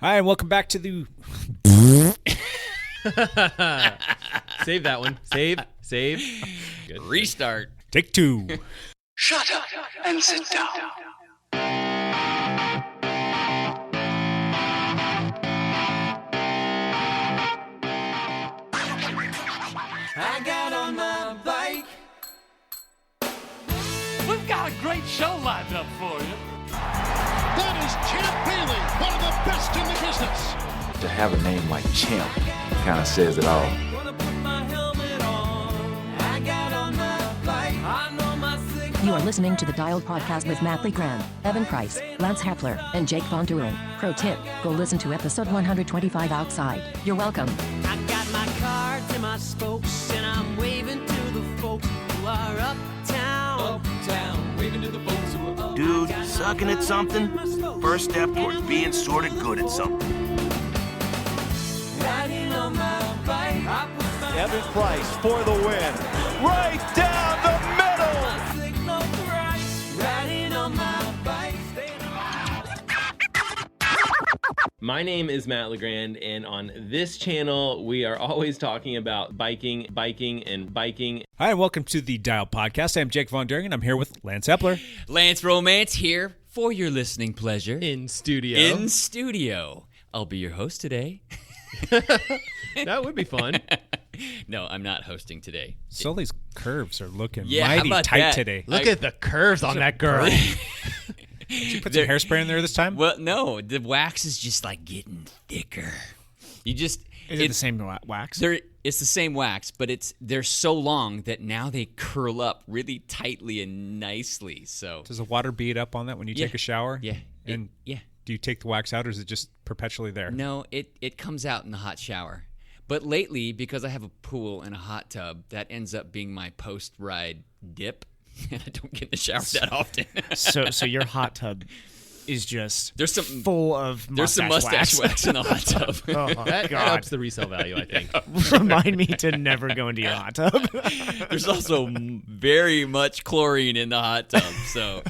Hi, and welcome back to the... Save that one. Save. Good. Restart. Take two. Shut up and sit down. I got on my bike. We've got a great show lined up for you. That is Champ Bailey, one of the best in the business. To have a name like Champ kind of says it all. Gonna put my helmet on. I got on my bike. I know my signal. You are listening to the Dialed Podcast with Matt Legrand, Evan Price, Lance Hepler, and Jake Von Duren. Pro tip, go listen to episode 125 outside. You're welcome. I got my cards and my spokes, and I'm waving to the folks who are uptown. Uptown, waving to the folks who are uptown. Dude, sucking at something? First step towards being sort of good at something. Riding on my bike. I put my Evan Price for the win. Right down the middle. signal bright. Riding on my bike. My name is Matt Legrand, and on this channel, we are always talking about biking. Hi, and welcome to the Dial Podcast. I'm Jake Von Duren, and I'm here with Lance Hepler. Lance Romance here for your listening pleasure. In studio. In studio. I'll be your host today. That would be fun. No, I'm not hosting today. Sully's curves are looking Yeah, how mighty about tight that? today. Look at the curves on that girl. Did you put some hairspray in there this time? Well, no, the wax is just like getting thicker. Is it the same wax? It's the same wax, but they're so long that now they curl up really tightly and nicely. So Does the water bead up on that when you take a shower? Yeah. And yeah. do you take the wax out, or is it just perpetually there? No, it comes out in the hot shower. But lately, because I have a pool and a hot tub, that ends up being my post-ride dip. And I don't get in the shower that often. So your hot tub is just full of There's some mustache wax in the hot tub. Oh, That God. helps the resale value, I think. Remind me to never go into your hot tub. There's also very much chlorine in the hot tub, so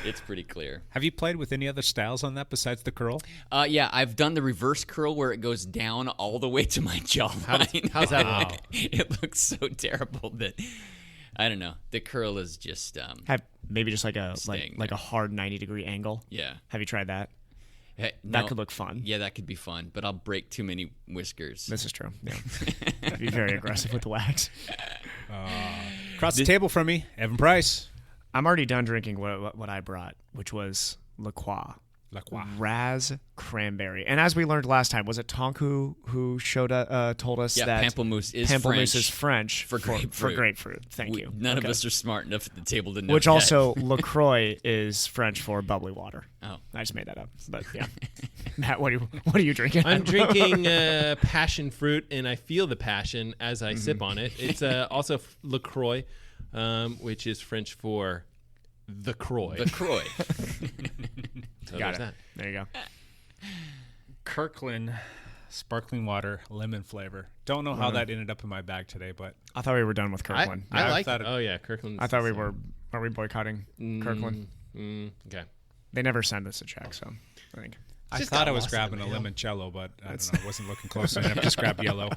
it's pretty clear. Have you played with any other styles on that besides the curl? Yeah, I've done the reverse curl where it goes down all the way to my jawline. How's that look? It looks so terrible that I don't know. The curl is just Have maybe just like a Staying like a hard 90-degree angle. yeah. Have you tried that? Hey, That no, could look fun. Yeah, that could be fun, but I'll break too many whiskers. This is true. Yeah. Be very aggressive with the wax. Across the table from me, Evan Price. I'm already done drinking what I brought, which was La Croix. Raz cranberry. And as we learned last time, was it Tonk who told us Yeah, that pamplemousse is French for grapefruit. For grapefruit. Thank you. None Okay. of us are smart enough at the table to know Which that. also, LaCroix is French for bubbly water. Oh. I just made that up. But yeah. Matt, what are you drinking? I'm drinking passion fruit, and I feel the passion as I sip on it. It's also LaCroix, which is French for the Croix. The Croix. So Got there's it. that. There you go. Kirkland sparkling water, lemon flavor. Don't know how that ended up in my bag today, but I thought we were done with Kirkland. I I like thought it. it- Oh, yeah, Kirkland. I thought we were. Are we boycotting Kirkland? Okay. They never send us a check, so I think. I just thought got I was lost in grabbing the a mail. limoncello, but I don't know. I wasn't looking close enough. Just grabbed yellow.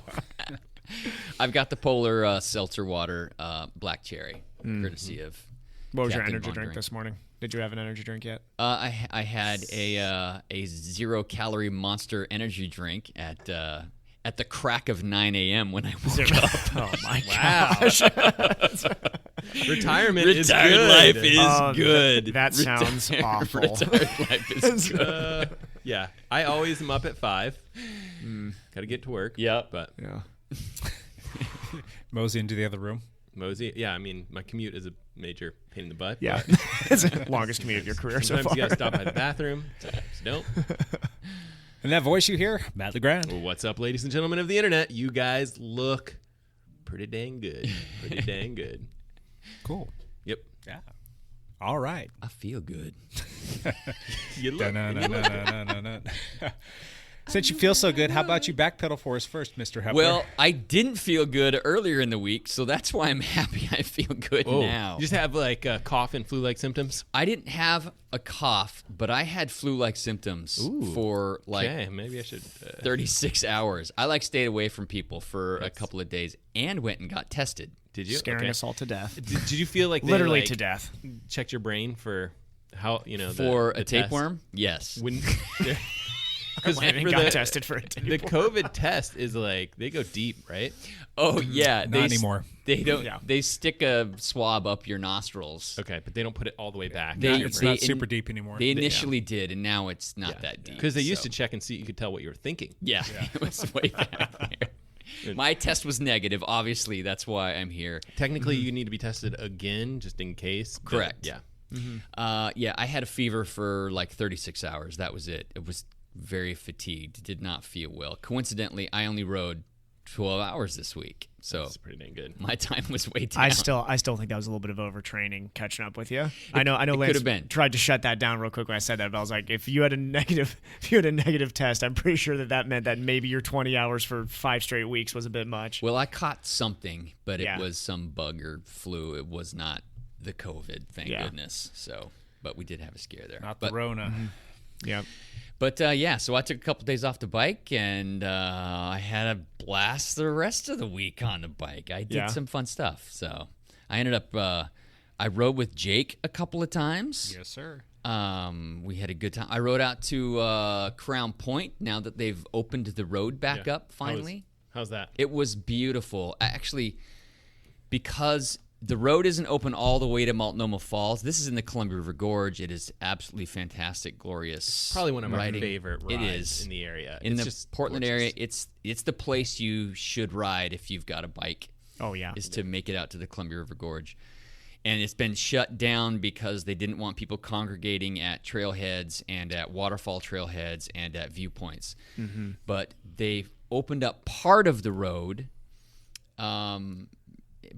I've got the Polar Seltzer Water Black Cherry, courtesy of What was your Captain energy Von drink Duren. this morning? Did you have an energy drink yet? I had a 0-calorie Monster energy drink at the crack of 9 a.m. when I woke up. Oh my gosh! Retirement is Retired good. life is Oh, good. That sounds awful. Retired life is good. Yeah, I always am up at 5. Got to get to work. Yep. But Yeah. Mosey into the other room. Mosey, yeah, I mean, my commute is a major pain in the butt. Yeah. It's the longest commute of your career so Sometimes far. you got to stop by the bathroom. Sometimes you don't. And that voice you hear, Matt Legrand. Well, what's up, ladies and gentlemen of the internet? You guys look pretty dang good. Pretty dang good. Cool. Yep. Yeah. All right. I feel good. You look. No. Since you feel so good, how about you backpedal for us first, Mr. Hepler? Well, I didn't feel good earlier in the week, so that's why I'm happy I feel good now. You just have like cough and flu-like symptoms? I didn't have a cough, but I had flu-like symptoms for like maybe I should 36 hours. I stayed away from people for a couple of days and went and got tested. Did you? Scaring us all to death. Did you feel like they literally to death? Checked your brain for how for the a tapeworm? Yes. Because I got tested for a tapeworm. The COVID test is like they go deep, right? Oh yeah, not anymore. They don't. Yeah. They stick a swab up your nostrils. Okay, but they don't put it all the way back. It's not super deep anymore. They initially did, and now it's not that deep. Because they used to check and see. You could tell what you were thinking. Yeah. It was way back there. My test was negative. Obviously, that's why I'm here. Technically, you need to be tested again just in case. Correct. Yeah. Yeah, I had a fever for like 36 hours. That was it. It was very fatigued. Did not feel well. Coincidentally, I only rode 12 hours this week. So that's pretty dang good. My time was way down. I still think that was a little bit of overtraining catching up with you. I know Lance tried to shut that down real quick when I said that, but I was like, if you had a negative test, I'm pretty sure that meant that maybe your 20 hours for 5 straight weeks was a bit much. Well, I caught something, but it was some bug or flu. It was not the COVID, thank goodness. So, but we did have a scare there. Not the Rona. Yeah. But so I took a couple days off the bike, and I had a blast the rest of the week on the bike. I did some fun stuff. So I ended up, I rode with Jake a couple of times. Yes, sir. We had a good time. I rode out to Crown Point now that they've opened the road back up finally. How's that? It was beautiful. Actually, because the road isn't open all the way to Multnomah Falls. This is in the Columbia River Gorge. It is absolutely fantastic, glorious. Probably one of my riding. favorite rides it is. In the area. In it's the just Portland gorgeous. area, it's the place you should ride if you've got a bike. Oh, yeah. Is to make it out to the Columbia River Gorge. And it's been shut down because they didn't want people congregating at trailheads and at waterfall trailheads and at viewpoints. Mm-hmm. But they opened up part of the road,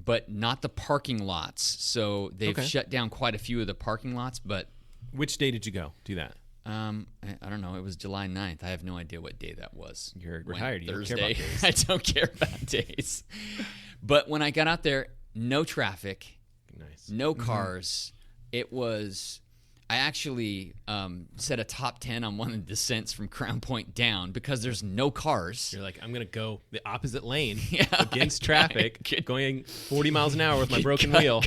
but not the parking lots. So they've shut down quite a few of the parking lots. But which day did you go do that? I don't know. It was July 9th. I have no idea what day that was. You're retired. You Thursday. Don't care about days. I don't care about days. But when I got out there, no traffic, no cars. It was. I actually set a top 10 on one of the descents from Crown Point down because there's no cars. You're like, I'm going to go the opposite lane against traffic, going 40 miles an hour with my broken wheel.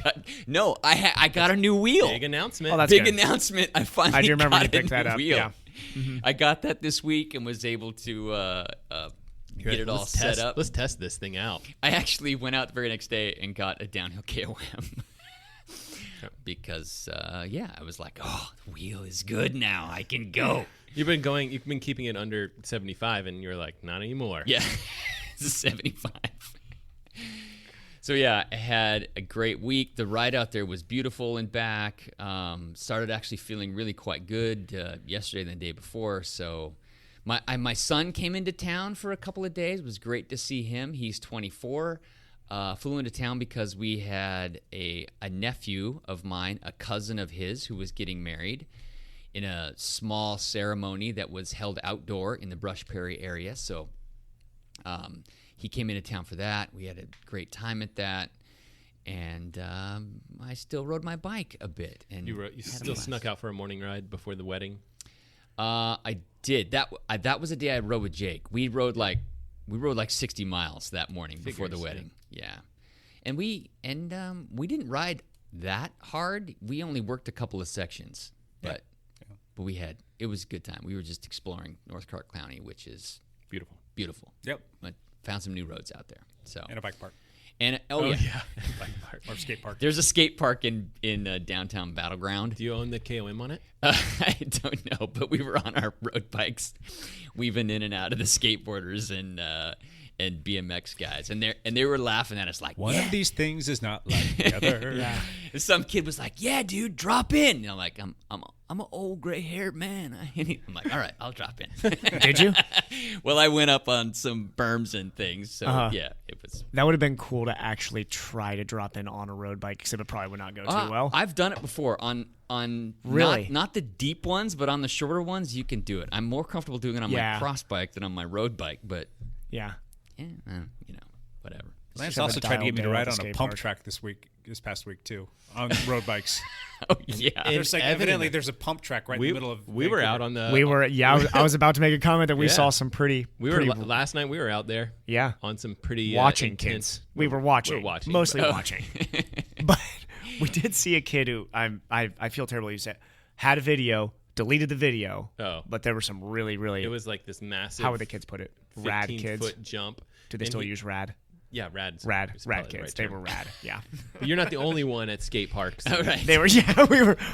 No, I got a new wheel. Big announcement. Oh, that's Big good. announcement. I finally I do remember got you picked that up. wheel. Yeah. Mm-hmm. I got that this week and was able to get it all set up. Let's test this thing out. I actually went out the very next day and got a downhill KOM. Because I was like, oh, the wheel is good now. I can go. You've been keeping it under 75, and you're like, not anymore. Yeah, it's a 75. So yeah, I had a great week. The ride out there was beautiful and back. Started actually feeling really quite good yesterday and the day before. So my son came into town for a couple of days. It was great to see him. He's 24. Flew into town because we had a nephew of mine, a cousin of his, who was getting married in a small ceremony that was held outdoor in the Brush Prairie area. So he came into town for that. We had a great time at that. And I still rode my bike a bit. And you still snuck out for a morning ride before the wedding? I did. That was a day I rode with Jake. We rode like 60 miles that morning before the wedding. Yeah. And we didn't ride that hard. We only worked a couple of sections. But it was a good time. We were just exploring North Clark County, which is beautiful. Yep. But found some new roads out there. So and a bike park. And bike park or skate park. There's a skate park in downtown Battleground. Do you own the KOM on it? I don't know, but we were on our road bikes, weaving in and out of the skateboarders and BMX guys, and they were laughing at us like, one of these things is not like the other. Some kid was like, "Yeah, dude, drop in." And I'm like, I'm an old gray-haired man. I'm like, all right, I'll drop in. Did you? Well, I went up on some berms and things, so yeah, it was. That would have been cool to actually try to drop in on a road bike, because it probably would not go too well. I've done it before on really not the deep ones, but on the shorter ones, you can do it. I'm more comfortable doing it on my cross bike than on my road bike, but yeah, whatever. Lance also tried to get me to ride on a pump track this past week too, on road bikes. Oh yeah, there's evidently there's a pump track right in the middle of. We were out on the. We were I was about to make a comment that we saw some pretty. Last night we were out there. Yeah, on some pretty watching intense. kids. We were watching, mostly Oh. watching. But we did see a kid who I feel terrible. He said had a video, deleted the video. Oh, but there were some really. It was like this massive. How would the kids put it? Rad kids. 15-foot jump. Do they still use rad? Yeah, rad kids. Right, they were rad. Yeah, but you're not the only one at skate parks. So. Right. They were. Yeah,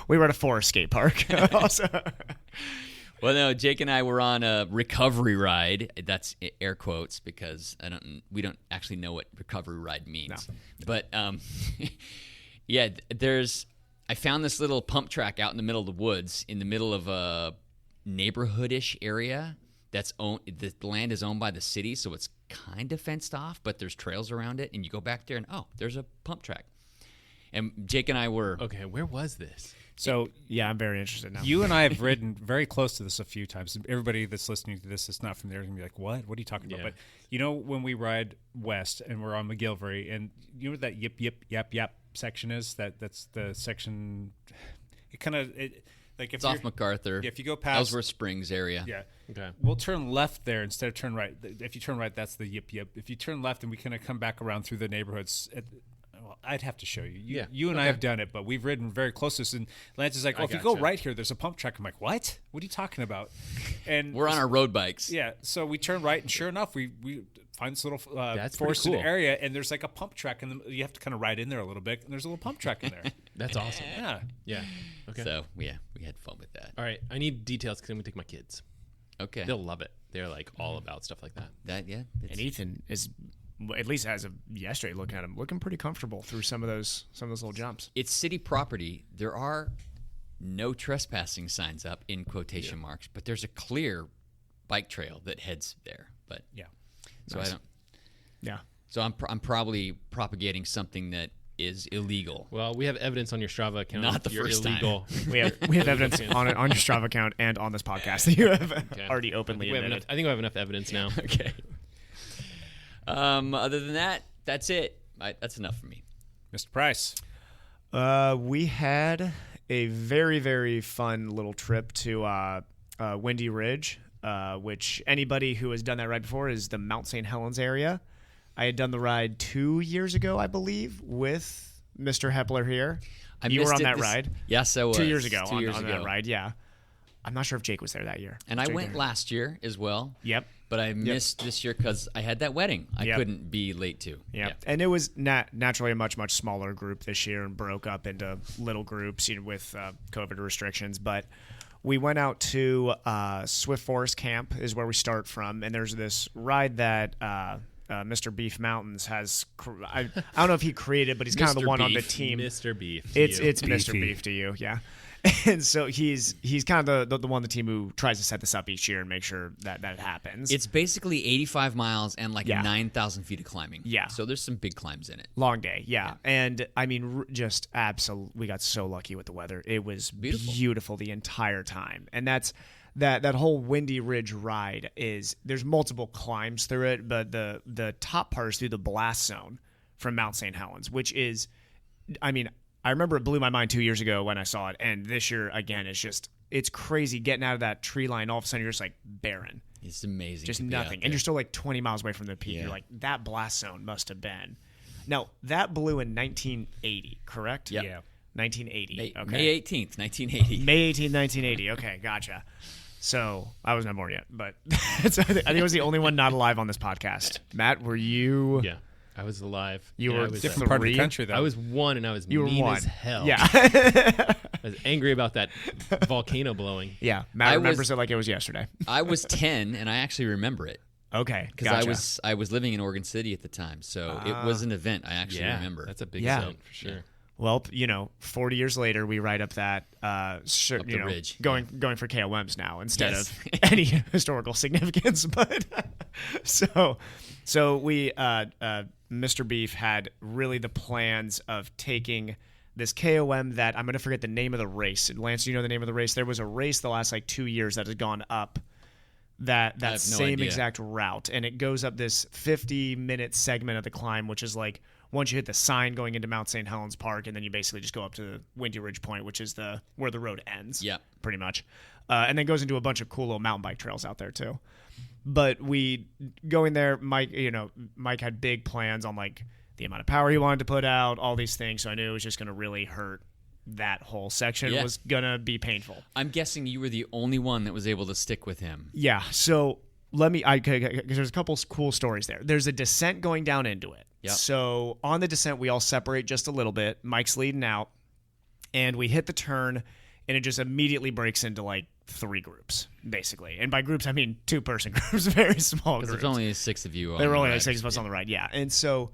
we were at a forest skate park. Also. Well, no, Jake and I were on a recovery ride. That's air quotes because we don't actually know what recovery ride means. No. But yeah, I found this little pump track out in the middle of the woods, in the middle of a neighborhoodish area. The land is owned by the city, so it's kind of fenced off, but there's trails around it, and you go back there, and there's a pump track. And Jake and I were okay. Where was this? So yeah, I'm very interested now. You and I have ridden very close to this a few times. Everybody that's listening to this that's not from there is gonna be like, "What? What are you talking about?" But when we ride west and we're on McGillivray, and you know what that yap section is? That's the section. It kind of like if it's off MacArthur. Yeah, if you go past Ellsworth Springs area. Yeah. Okay. We'll turn left there instead of turn right. If you turn right, that's the yip. If you turn left, and we kind of come back around through the neighborhoods. I'd have to show you. You and I have done it, but we've ridden very close to this. And Lance is like, if you go right here, there's a pump track. I'm like, what? What are you talking about? And we're on our road bikes. Yeah. So we turn right, and sure enough, we find this little forested cool. area, and there's like a pump track, and you have to kind of ride in there a little bit, and there's a little pump track in there. That's awesome. Yeah. Okay. So we had fun with that. All right, I need details because I'm gonna take my kids. Okay. They'll love it. They're like all about stuff like that. And Ethan is, at least as of yesterday, looking at him, looking pretty comfortable through some of those little jumps. It's city property. There are no trespassing signs up in quotation marks, but there's a clear bike trail that heads there. But so nice. I don't. Yeah. So I'm probably propagating something that is illegal. Well, we have evidence on your Strava account. Not the first illegal. Time. we have evidence on your Strava account and on this podcast that you have already openly admitted. I think we have enough evidence now. Okay. Other than that, that's it. That's enough for me. Mr. Price. We had a very, very fun little trip to Windy Ridge, which anybody who has done that ride before is the Mount St. Helens area. I had done the ride 2 years ago, I believe, with Mr. Hepler here. You were on that ride? Yes, I was. 2 years ago on that ride, yeah. I'm not sure if Jake was there that year. And I went last year as well. Yep. But I missed this year because I had that wedding. I couldn't be late to. Yep. And it was naturally a much, much smaller group this year and broke up into little groups with COVID restrictions. But we went out to Swift Forest Camp is where we start from. And there's this ride that Mr. Beef Mountains has. I don't know if he created, but he's kind of the one on the team. Mr. Beef. It's Mr. Beef to you, yeah. And so he's kind of the one on the team who tries to set this up each year and make sure that it happens. It's basically 85 miles and 9,000 feet of climbing. Yeah. So there's some big climbs in it. Long day, yeah. And I mean, just absolutely, we got so lucky with the weather. It was beautiful the entire time. And that's that whole Windy Ridge ride there's multiple climbs through it, but the top part is through the blast zone from Mount St. Helens, which is, I mean, I remember it blew my mind 2 years ago when I saw it, and this year, again, it's crazy getting out of that tree line. All of a sudden, you're just like barren. It's amazing. Just nothing. And you're still like 20 miles away from the peak. Yeah. You're like, that blast zone must have been. Now, that blew in 1980, correct? Yep. Yeah. 1980. Okay. May 18th, 1980. May 18th, 1980. Okay, gotcha. So I was not born yet, but I think I was the only one not alive on this podcast. Matt, were you? Yeah. I was alive. You were a different part of the country, though. I was one, and I was mean as hell. Yeah. I was angry about that volcano blowing. Yeah. Matt remembers it like it was yesterday. I was 10, and I actually remember it. Okay. Because I was living in Oregon City at the time, so it was an event I actually remember. That's a big event for sure. Well, 40 years later, we write up that ridge. going for KOMs now instead of any historical significance. But so we Mr. Beef had really the plans of taking this KOM that I'm going to forget the name of the race. Lance, do you know the name of the race? There was a race the last 2 years that has gone up that same exact route, and it goes up this 50-minute segment of the climb, which is like once you hit the sign going into Mount St. Helens Park, and then you basically just go up to Windy Ridge Point, which is where the road ends. Yeah, pretty much, and then goes into a bunch of cool little mountain bike trails out there too. But we going there, Mike had big plans on like the amount of power he wanted to put out, all these things. So I knew it was just going to really hurt. That whole section was going to be painful. I'm guessing you were the only one that was able to stick with him. Yeah. So because there's a couple cool stories there. There's a descent going down into it. Yep. So on the descent, we all separate just a little bit. Mike's leading out, and we hit the turn, and it just immediately breaks into like 3 groups, basically. And by groups, I mean 2-person groups, very small groups. There's only 6 of you on There were only the like 6 of us on the ride, yeah. And so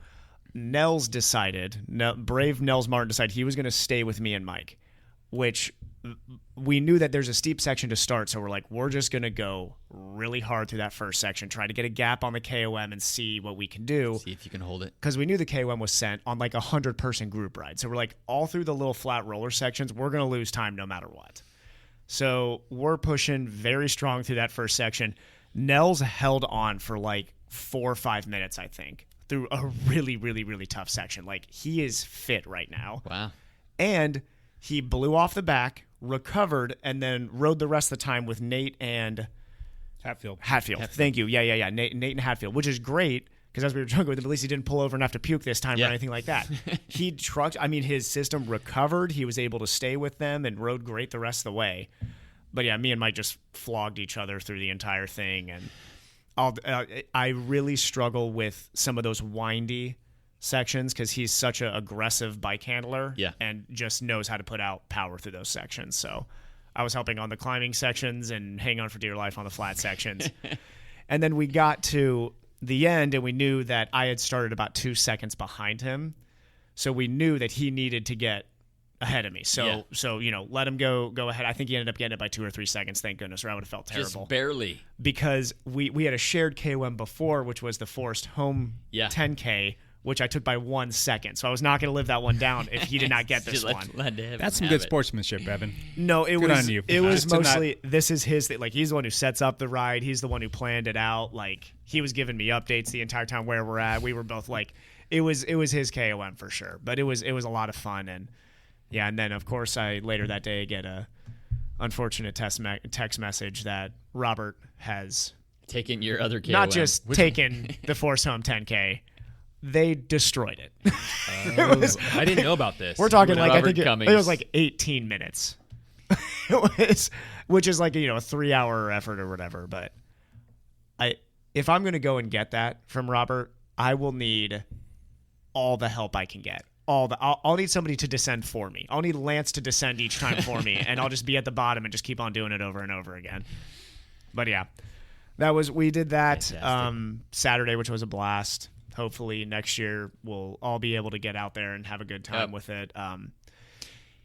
Nels brave Nels Martin decided he was going to stay with me and Mike, which we knew that there's a steep section to start. So we're just going to go really hard through that first section, try to get a gap on the KOM and see what we can do. See if you can hold it. Because we knew the KOM was sent on like 100-person group ride. So we're like, all through the little flat roller sections, we're going to lose time no matter what. So we're pushing very strong through that first section. Nels held on for like 4 or 5 minutes, I think, through a really, really, really tough section. Like, he is fit right now. Wow. And he blew off the back, recovered, and then rode the rest of the time with Nate and Hatfield. Thank you. Yeah. Nate and Hatfield, which is great because as we were joking with him, at least he didn't pull over and have to puke this time or anything like that. He trucked. I mean, his system recovered. He was able to stay with them and rode great the rest of the way. But yeah, me and Mike just flogged each other through the entire thing, and I really struggle with some of those windy sections because he's such an aggressive bike handler and just knows how to put out power through those sections. So I was helping on the climbing sections and hang on for dear life on the flat sections. And then we got to the end, and we knew that I had started about 2 seconds behind him. So we knew that he needed to get ahead of me. So let him go ahead. I think he ended up getting it by 2 or 3 seconds, thank goodness, or I would have felt terrible. Just barely. Because we had a shared KOM before, which was the Forest Home 10K, which I took by 1 second. So I was not going to live that one down if he did not get this one. That's some good sportsmanship, Evan. No, it good was on you. It was mostly this is his thing. Like, he's the one who sets up the ride. He's the one who planned it out. Like, he was giving me updates the entire time where we're at. We were both like, it was his KOM for sure. But it was a lot of fun. And yeah, and then of course I later that day get a unfortunate text message that Robert has taken your other KOM. Not just taken the Force Home 10K. They destroyed it. I didn't know about this. We're talking like I think it was like 18 minutes. Which is like, a 3-hour effort or whatever. But if I'm going to go and get that from Robert, I will need all the help I can get. I'll need somebody to descend for me. I'll need Lance to descend each time for me, and I'll just be at the bottom and just keep on doing it over and over again. But yeah, we did that Saturday, which was a blast. Hopefully next year we'll all be able to get out there and have a good time with it. And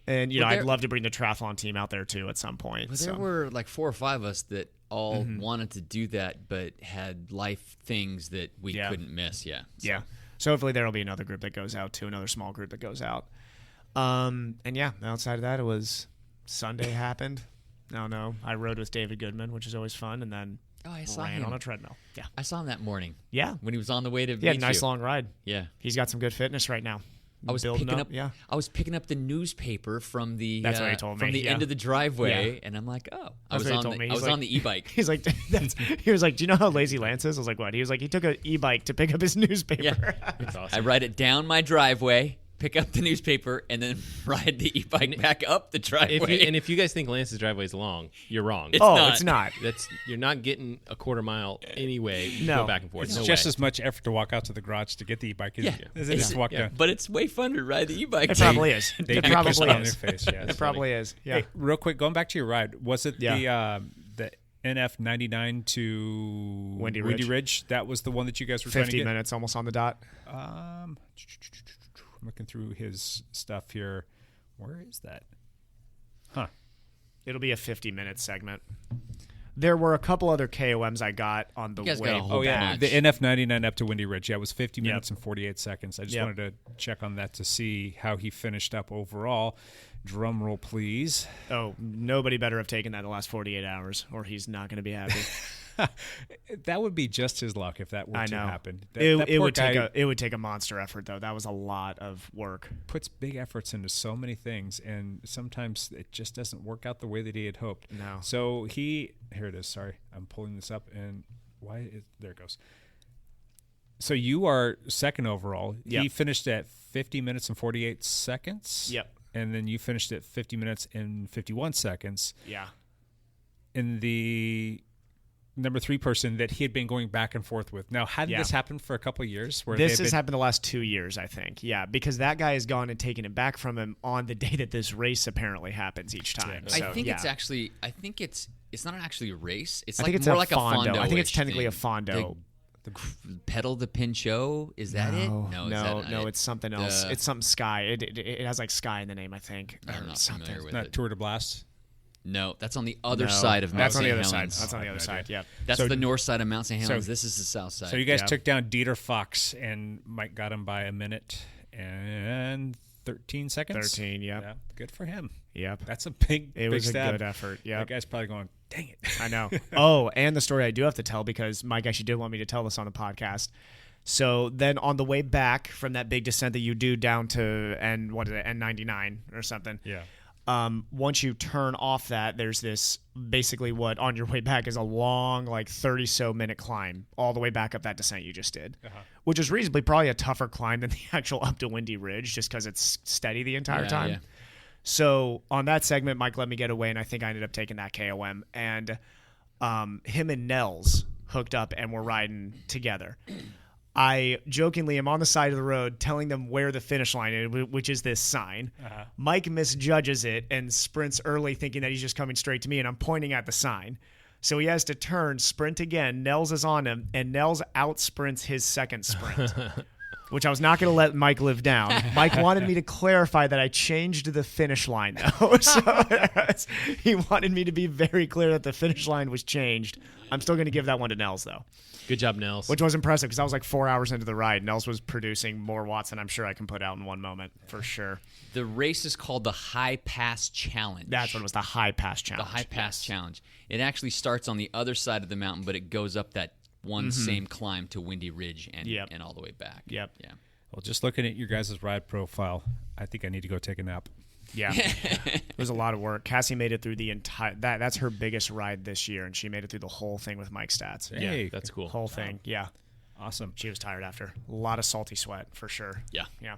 I'd love to bring the triathlon team out there too at some point. There were like 4 or 5 of us that all wanted to do that, but had life things that we couldn't miss. Yeah. Yeah. So hopefully there will be another group that goes out too, another small group that goes out. And yeah, outside of that, it was Sunday happened. No, I rode with David Goodman, which is always fun, and then I saw ran him on a treadmill. Yeah, I saw him that morning. Yeah, when he was on the way to meet nice long ride. Yeah, he's got some good fitness right now. I was picking up the newspaper from the that's what he told me. From the end of the driveway, and I'm like, I was on the e-bike. He's like, he was like, do you know how lazy Lance is? I was like, what? He was like, he took an e-bike to pick up his newspaper. Yeah, that's awesome. I ride it down my driveway, pick up the newspaper, and then ride the e-bike back up the driveway. If you guys think Lance's driveway is long, you're wrong. It's not. You're not getting a quarter mile anyway. No. Go back and forth. It's just as much effort to walk out to the garage to get the e-bike as it is to walk down. But it's way fun to ride the e-bike. It probably is. It probably is. It probably is. Yeah. Hey, real quick, going back to your ride, was it the NF 99 to Windy Ridge? That was the one that you guys were trying to get? 50 minutes almost on the dot. looking through his stuff here. Where is that? Huh. It'll be a 50-minute segment. There were a couple other KOMs I got on the way back. The NF99 up to Windy Ridge. Yeah, it was 50 minutes and 48 seconds. I just wanted to check on that to see how he finished up overall. Drum roll, please. Oh, nobody better have taken that the last 48 hours, or he's not going to be happy. That would be just his luck if that were to happen. It would take a monster effort, though. That was a lot of work. Puts big efforts into so many things, and sometimes it just doesn't work out the way that he had hoped. No. So here it is. Sorry, I'm pulling this up, and there it goes. So you are second overall. Yep. He finished at 50 minutes and 48 seconds. Yep. And then you finished at 50 minutes and 51 seconds. Yeah. In the number 3 person that he had been going back and forth with. Now, hadn't this happened for a couple of years? This has happened the last 2 years, I think. Yeah, because that guy has gone and taken it back from him on the day that this race apparently happens each time. I think it's not actually a race. It's more like a Fondo. I think it's technically a Fondo. The pedal the Pinchot, is that it? No, it's something else. It's something Sky. It has like Sky in the name, I think. I'm not familiar with it. Tour de Blast? No, that's on the other side of Mount St. Helens. That's on the other side, yeah. That's the north side of Mount St. Helens. This is the south side. So you guys took down Dieter Fox, and Mike got him by a minute and 13 seconds? 13, yeah. Good for him. Yep. That's a big It was stab. a good effort, yeah. That guy's probably going, dang it. I know. Oh, and the story I do have to tell, because Mike actually did want me to tell this on the podcast. So then on the way back from that big descent that you do down to N99 or something. Yeah. Once you turn off that, there's this basically what on your way back is a long, like 30-so minute climb all the way back up that descent you just did, which is reasonably probably a tougher climb than the actual up to Windy Ridge just because it's steady the entire time. Yeah. So on that segment, Mike let me get away, and I think I ended up taking that KOM. And him and Nels hooked up and were riding together. I jokingly am on the side of the road telling them where the finish line is, which is this sign. Mike misjudges it and sprints early thinking that he's just coming straight to me, and I'm pointing at the sign. So he has to turn, sprint again. Nels is on him, and Nels out-sprints his second sprint, which I was not going to let Mike live down. Mike wanted me to clarify that I changed the finish line, though. So he wanted me to be very clear that the finish line was changed. I'm still going to give that one to Nels, though. Good job, Nels. Which was impressive because I was like 4 hours into the ride. Nels was producing more watts than I'm sure I can put out in one moment, for sure. The race is called the High Pass Challenge. That's what it was, the High Pass Challenge. The High Pass Challenge. It actually starts on the other side of the mountain, but it goes up that one same climb to Windy Ridge and all the way back. Yep. Yeah. Well, just looking at your guys' ride profile, I think I need to go take a nap. Yeah. It was a lot of work. Cassie made it through the entire that's her biggest ride this year, and she made it through the whole thing with Mike Stats. Hey, yeah, that's cool. Whole thing. Yeah. Awesome. She was tired after. A lot of salty sweat, for sure. Yeah. Yeah.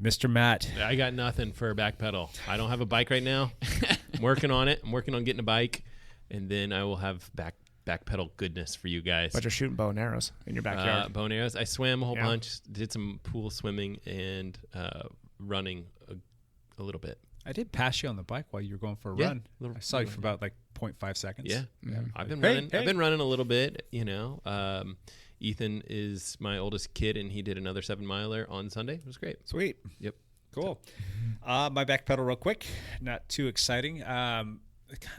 Mr. Matt. I got nothing for a back pedal. I don't have a bike right now. I'm working on it. I'm working on getting a bike, and then I will have back pedal goodness for you guys. But you're shooting bow and arrows in your backyard. Bow and arrows. I swam a whole bunch, did some pool swimming and running a little bit. I did pass you on the bike while you were going for a run. I saw you for about like 0.5 seconds. Yeah. I've been running. I've been running a little bit. You know, Ethan is my oldest kid, and he did another 7-miler on Sunday. It was great. Sweet. Yep. Cool. My back pedal real quick. Not too exciting. I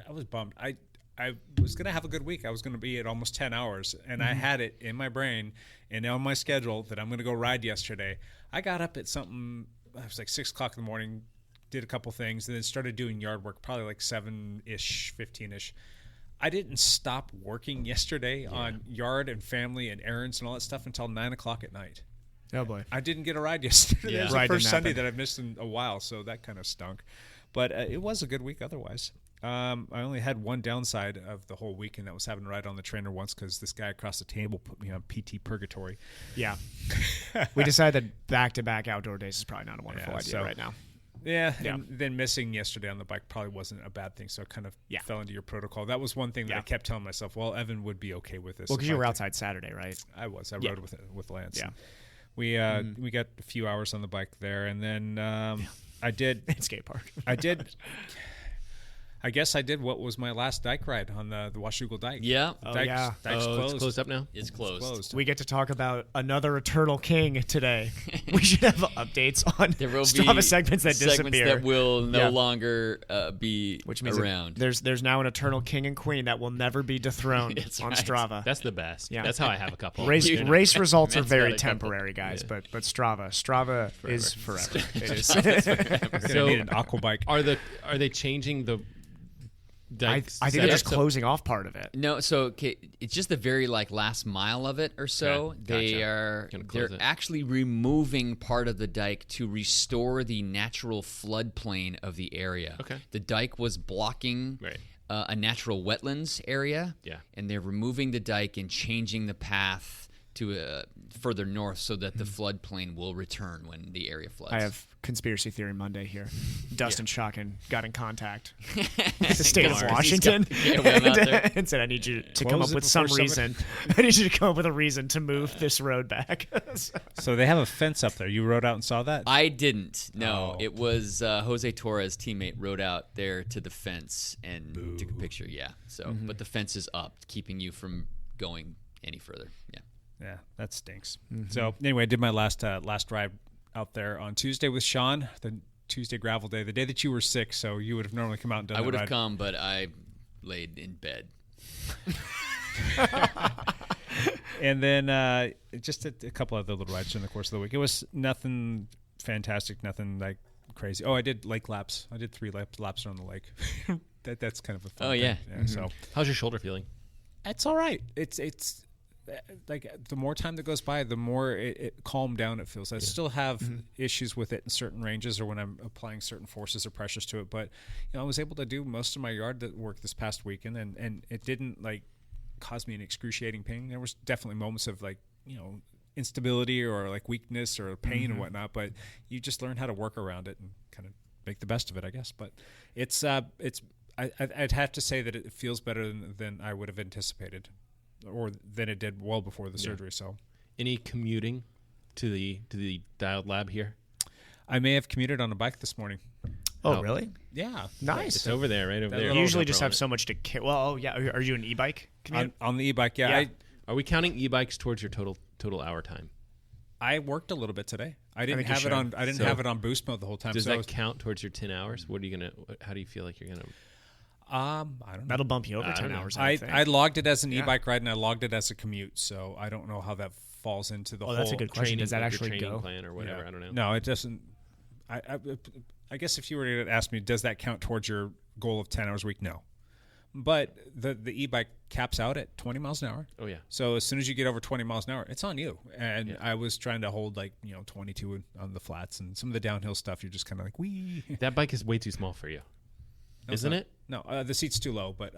was bummed. I was going to have a good week. I was going to be at almost 10 hours, and I had it in my brain and on my schedule that I'm going to go ride yesterday. I got up at something, it was like 6 o'clock in the morning, did a couple things, and then started doing yard work, probably like 7-ish, 15-ish. I didn't stop working yesterday on yard and family and errands and all that stuff until 9 o'clock at night. Oh, boy. I didn't get a ride yesterday. It was the first Sunday that I've missed in a while, so that kind of stunk. But it was a good week otherwise. I only had one downside of the whole week, and that was having to ride on the trainer once because this guy across the table put me on PT purgatory. Yeah. We decided that back-to-back outdoor days is probably not a wonderful idea right now. Yeah, and then missing yesterday on the bike probably wasn't a bad thing, so it kind of fell into your protocol. That was one thing that I kept telling myself, well, Evan would be okay with this. Well, because you were outside Saturday, right? I was. I rode with Lance. Yeah. We got a few hours on the bike there, and then I did... skate park. I I guess I did what was my last dike ride on the Washougal Dike. Yeah. Dike's closed. It's closed up now? It's closed. We get to talk about another Eternal King today. We should have updates on there will Strava be segments that disappear. That will no longer be Which means around. There's now an Eternal King and Queen that will never be dethroned on right. Strava. That's the best. Yeah. That's how I have a couple. Race results are very got a temporary, guys, but Strava is forever. It is. So need an aqua bike. Are they changing the dikes? I think they're just closing off part of it. No, so it's just the very last mile of it or so. Okay, They're gotcha. actually removing part of the dike to restore the natural floodplain of the area. Okay. The dike was blocking a natural wetlands area. Yeah. And they're removing the dike and changing the path to further north so that the floodplain will return when the area floods. I have Conspiracy Theory Monday here. Dustin Schocken got in contact with the state of Washington and said, I need you to come up with some reason. I need you to come up with a reason to move this road back. So they have a fence up there. You rode out and saw that? I didn't. No, it was Jose Torres' teammate rode out there to the fence and took a picture. Yeah. So, but the fence is up, keeping you from going any further. Yeah. Yeah, that stinks. So anyway, I did my last ride out there on Tuesday with Sean, the Tuesday gravel day, the day that you were sick. So you would have normally come out and done that I would have ride. come, but I laid in bed. And then just a couple other little rides during the course of the week. It was nothing fantastic, nothing like crazy. Oh, I did lake laps. I did 3 laps around the lake. That's kind of a fun thing. Yeah. So how's your shoulder feeling? It's all right. It's like the more time that goes by, the more it calmed down it feels. I still have issues with it in certain ranges or when I'm applying certain forces or pressures to it, but I was able to do most of my yard work this past weekend, and it didn't cause me an excruciating pain. There was definitely moments of instability or weakness or pain and whatnot, but you just learn how to work around it and kind of make the best of it, I guess. But I'd have to say that it feels better than I would have anticipated, or than it did well before the surgery. So, any commuting to the dialed lab here? I may have commuted on a bike this morning. Oh, really? Yeah, nice. It's over there, right over there. You usually just have so much to. Well, yeah. Are you an e-bike commute? On the e-bike? Yeah. Are we counting e-bikes towards your total hour time? I worked a little bit today. I didn't have it on. I didn't have it on boost mode the whole time. Does that count towards your 10 hours? What are you gonna? How do you feel like you're gonna? I don't know. That'll bump you over 10 hours. I logged it as an e-bike ride and I logged it as a commute, so I don't know how that falls into the whole. That's a good question. Does that actually training go? Plan or whatever? Yeah. I don't know. No, it doesn't. I guess if you were to ask me, does that count towards your goal of 10 hours a week? No. But the e-bike caps out at 20 miles an hour. Oh, yeah. So as soon as you get over 20 miles an hour, it's on you. And I was trying to hold 22 on the flats, and some of the downhill stuff, you're just kind of wee. That bike is way too small for you. No, isn't it? No, the seat's too low, but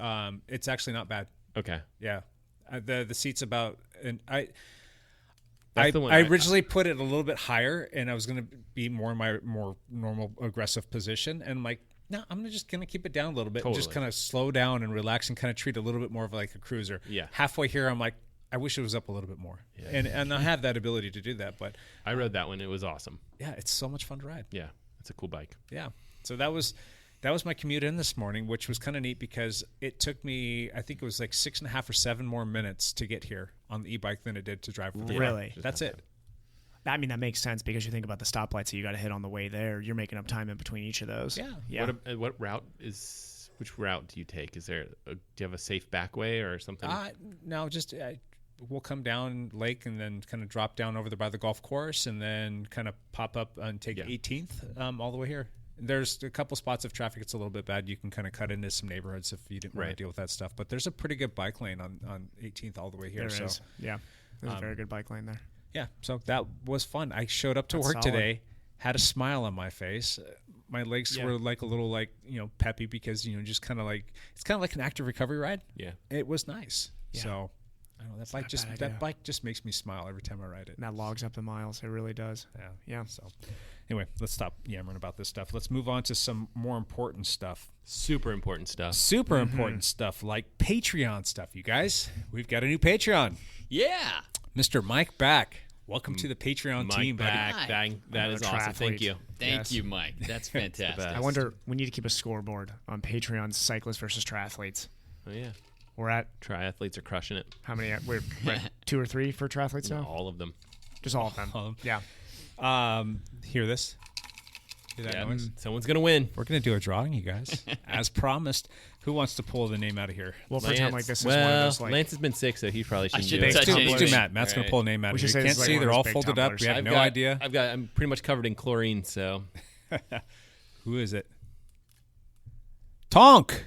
it's actually not bad. Okay. Yeah. The seat's about, and I That's I originally put it a little bit higher, and I was going to be more in my more normal aggressive position, and I'm like, no, I'm just going to keep it down a little bit, and just kind of slow down and relax and kind of treat it a little bit more of like a cruiser. Yeah. Halfway here, I'm like, I wish it was up a little bit more. Yeah. And I have that ability to do that, but I rode that one. It was awesome. Yeah, it's so much fun to ride. Yeah, it's a cool bike. Yeah. So that was my commute in this morning, which was kind of neat because it took me, I think it was 6.5 or 7 more minutes to get here on the e-bike than it did to drive. Really? That's it. I mean, that makes sense because you think about the stoplights that you got to hit on the way there. You're making up time in between each of those. Yeah. Which route do you take? Is there? Do you have a safe back way or something? No, just we'll come down lake and then kind of drop down over there by the golf course and then kind of pop up and take 18th all the way here. There's a couple spots of traffic. It's a little bit bad. You can kind of cut into some neighborhoods if you didn't want to deal with that stuff. But there's a pretty good bike lane on 18th all the way here. There is. Yeah, there's a very good bike lane there. Yeah, so that was fun. I showed up to work today, had a smile on my face. My legs were a little peppy because just kind of it's kind of like an active recovery ride. Yeah, it was nice. Yeah. So I don't know, that bike just makes me smile every time I ride it. And that logs up the miles. It really does. Yeah. So anyway, let's stop yammering about this stuff. Let's move on to some more important stuff. Super important stuff. Super important stuff like Patreon stuff. You guys, we've got a new Patreon. Yeah. Mr. Mike Back Welcome to the Patreon Mike team, buddy. That is awesome. Thank you. Thank you, Mike. That's fantastic. I wonder, we need to keep a scoreboard on Patreon's cyclists versus triathletes. Oh, yeah. We're at... Triathletes are crushing it. How many? We're at 2 or 3 for triathletes now? All of them. Just all of them. Yeah. Hear this? Hear that noise? Someone's going to win. We're going to do a drawing, you guys. As promised. Who wants to pull the name out of here? We'll pretend like this is one of those, like... Lance has been sick, so he probably shouldn't do touch it. Let's do Matt. Matt's going to pull a name out of here. You can't see. They're all folded up. We have no idea. I'm pretty much covered in chlorine, so... Who is it? Tonk.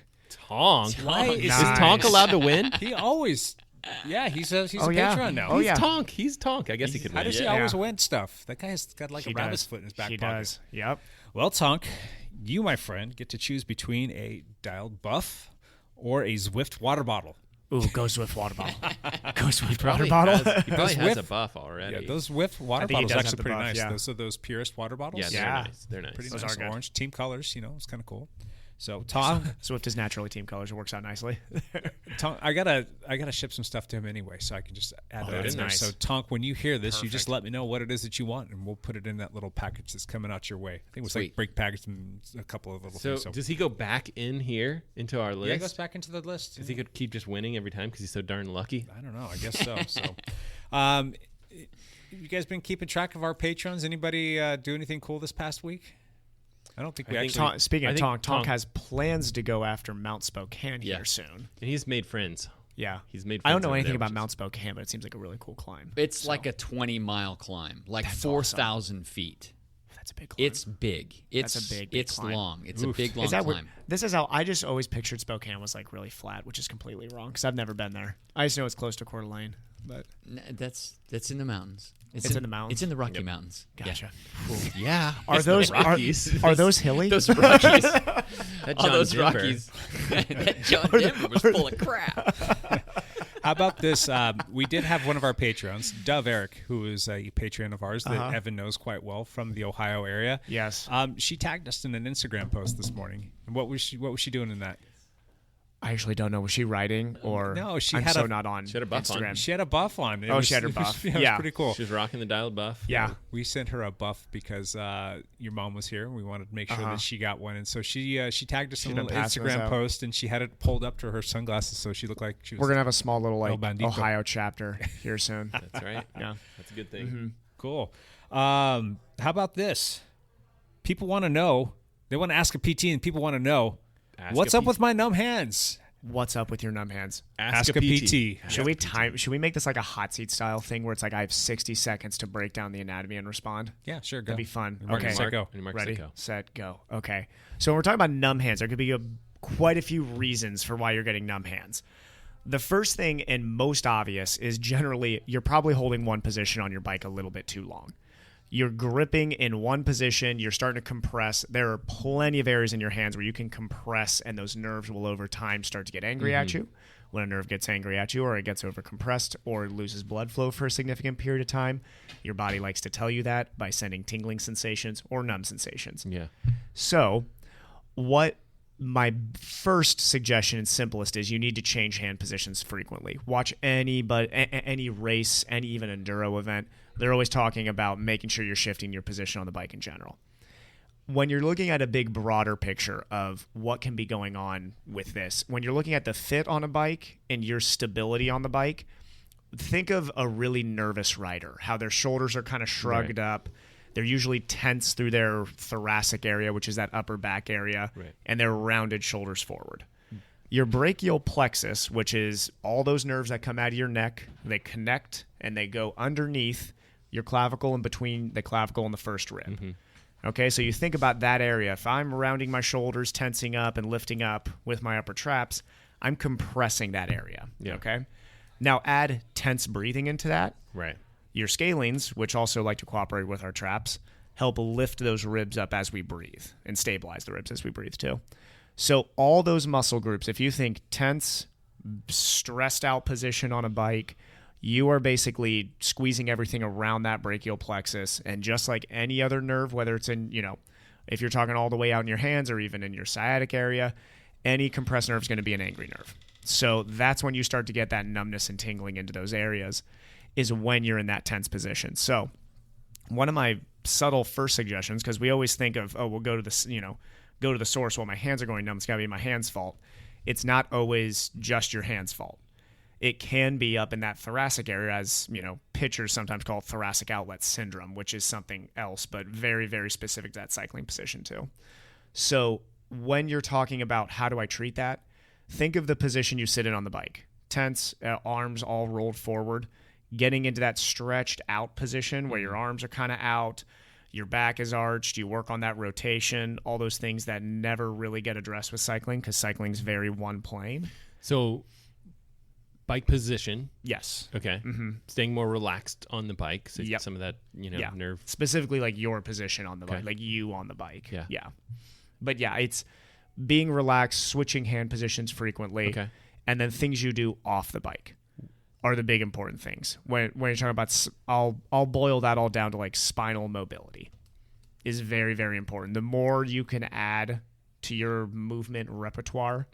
Tonk? Is Tonk allowed to win? He always... Yeah, he's a patron now. He's Tonk. He's Tonk. I guess he could win. How does he always win stuff? That guy's got like a rabbit's foot in his back pocket. He does. Yep. Well, Tonk, you, my friend, get to choose between a dialed buff or a Zwift water bottle. Ooh, go Zwift water bottle. Go Zwift water bottle. He probably has a buff already. Yeah, those Zwift water bottles are actually pretty nice. Yeah. Those are those Purist water bottles. Yeah, they're nice. Pretty those nice. Are good. Orange team colors. It's kind of cool. So Tom, Zwift is naturally team colors. It works out nicely. Tom, I gotta ship some stuff to him anyway, so I can just add that in there. Nice. So Tonk, when you hear this, you just let me know what it is that you want, and we'll put it in that little package that's coming out your way. I think it was like brake package and a couple of little things. So does he go back in here into our list? Yeah, he goes back into the list. Does he could keep just winning every time because he's so darn lucky? I don't know. I guess so. You guys been keeping track of our patrons? Anybody do anything cool this past week? I don't think we actually... Speaking of Tonk has plans to go after Mount Spokane here soon. And he's made friends. Yeah. He's made friends. I don't know anything about Mount Spokane, but it seems like a really cool climb. It's like a 20-mile climb, like 4,000 feet. That's a big climb. It's big. It's a big It's climb. long. It's a big, long climb. This is how I just always pictured Spokane was like really flat, which is completely wrong because I've never been there. I just know it's close to Coeur d'Alene. But that's in the mountains. It's in the mountains. It's in the Rocky Mountains. Gotcha. Yeah. Are those Rockies? Are those hilly? Those Rockies. Those Rockies. That John Denver was full of crap. How about this? We did have one of our patrons, Dove Eric, who is a patron of ours that Evan knows quite well from the Ohio area. Yes. She tagged us in an Instagram post this morning. And what was she doing in that? I actually don't know. Was she writing or no? She had not on. She had a buff Instagram. on. She had a buff on. She had her buff. It was pretty cool. She was rocking the dialed buff. Yeah, we sent her a buff because your mom was here, and we wanted to make sure that she got one. And so she tagged us in a little Instagram post, and she had it pulled up to her sunglasses, so she looked like she was. We're gonna have a small little Ohio chapter here soon. That's right. Yeah, that's a good thing. Mm-hmm. Cool. How about this? People want to know. They want to ask a PT, and people want to know what's up with my numb hands. What's up with your numb hands? Ask a PT. Should we make this like a hot seat style thing where it's like I have 60 seconds to break down the anatomy and respond? Yeah, sure. Go. That'd be fun. Okay, set, go. Ready, set, go. Okay. So when we're talking about numb hands, there could be quite a few reasons for why you're getting numb hands. The first thing and most obvious is generally you're probably holding one position on your bike a little bit too long. You're gripping in one position. You're starting to compress. There are plenty of areas in your hands where you can compress, and those nerves will over time start to get angry at you. When a nerve gets angry at you, or it gets overcompressed, or it loses blood flow for a significant period of time, your body likes to tell you that by sending tingling sensations or numb sensations. Yeah. So what my first suggestion and simplest is you need to change hand positions frequently. Watch any race, any even enduro event. They're always talking about making sure you're shifting your position on the bike in general. When you're looking at a big, broader picture of what can be going on with this, when you're looking at the fit on a bike and your stability on the bike, think of a really nervous rider, how their shoulders are kind of shrugged up. They're usually tense through their thoracic area, which is that upper back area, and they're rounded shoulders forward. Your brachial plexus, which is all those nerves that come out of your neck, they connect and they go underneath your clavicle and between the clavicle and the first rib. Okay, so you think about that area. If I'm rounding my shoulders, tensing up and lifting up with my upper traps, I'm compressing that area. Okay? Now add tense breathing into that. Right. Your scalenes, which also like to cooperate with our traps, help lift those ribs up as we breathe and stabilize the ribs as we breathe too. So all those muscle groups, if you think tense, stressed out position on a bike, you are basically squeezing everything around that brachial plexus. And just like any other nerve, whether it's in, if you're talking all the way out in your hands or even in your sciatic area, any compressed nerve is going to be an angry nerve. So that's when you start to get that numbness and tingling into those areas, is when you're in that tense position. So one of my subtle first suggestions, because we always think of, we'll go to the source. Well, my hands are going numb. It's got to be my hand's fault. It's not always just your hand's fault. It can be up in that thoracic area, as pitchers sometimes call it thoracic outlet syndrome, which is something else, but very, very specific to that cycling position too. So when you're talking about how do I treat that, think of the position you sit in on the bike. Tense, arms all rolled forward, getting into that stretched out position where your arms are kind of out, your back is arched, you work on that rotation, all those things that never really get addressed with cycling because cycling's very one plane. So bike position. Yes. Okay. Mm-hmm. Staying more relaxed on the bike. So some of that, nerve. Specifically like your position on the bike, like you on the bike. Yeah. Yeah. But yeah, it's being relaxed, switching hand positions frequently, and then things you do off the bike are the big important things. When you're talking about, I'll boil that all down to like spinal mobility is very, very important. The more you can add to your movement repertoire,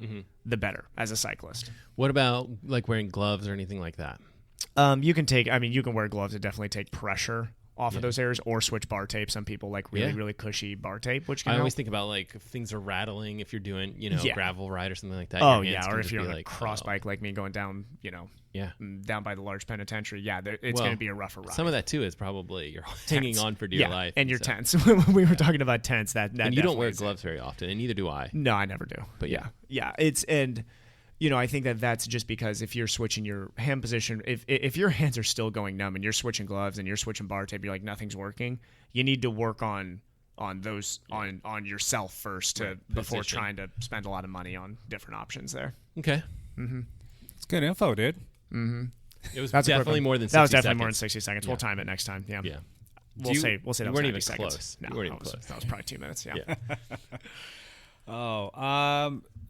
the better as a cyclist. What about like wearing gloves or anything like that? You can wear gloves to definitely take pressure off of those areas, or switch bar tape. Some people like really cushy bar tape, which can I always think about like if things are rattling, if you're doing, a gravel ride or something like that. Oh yeah, or if you're on a cross bike like me going down, down by the large penitentiary. Yeah, it's going to be a rougher ride. Some of that too is probably you're hanging on for dear life. And you're tense. When we were talking about tense, and you don't wear gloves very often, and neither do I. No, I never do. But yeah, I think that's just because if you're switching your hand position, if your hands are still going numb and you're switching gloves and you're switching bar tape, you're like nothing's working. You need to work on those on yourself first before trying to spend a lot of money on different options there. Okay, it's good info, dude. It was definitely more than 60 that was definitely seconds. More than 60 seconds. We'll time it next time. Yeah. We'll say that was 90 seconds. Close. No, you weren't even close. That was probably 2 minutes. Yeah.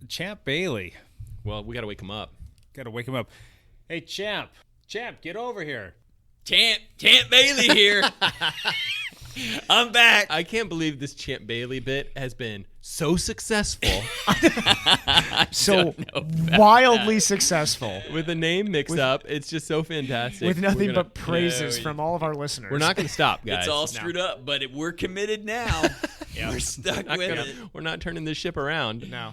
Champ Bailey. Well, we got to wake him up. Hey, Champ, get over here. Champ Bailey here. I'm back. I can't believe this Champ Bailey bit has been so successful. So wildly successful. With the name mixed up, it's just so fantastic. With nothing but praises from all of our listeners. We're not going to stop, guys. It's all screwed up, but we're committed now. We're stuck with it. We're not turning this ship around. No.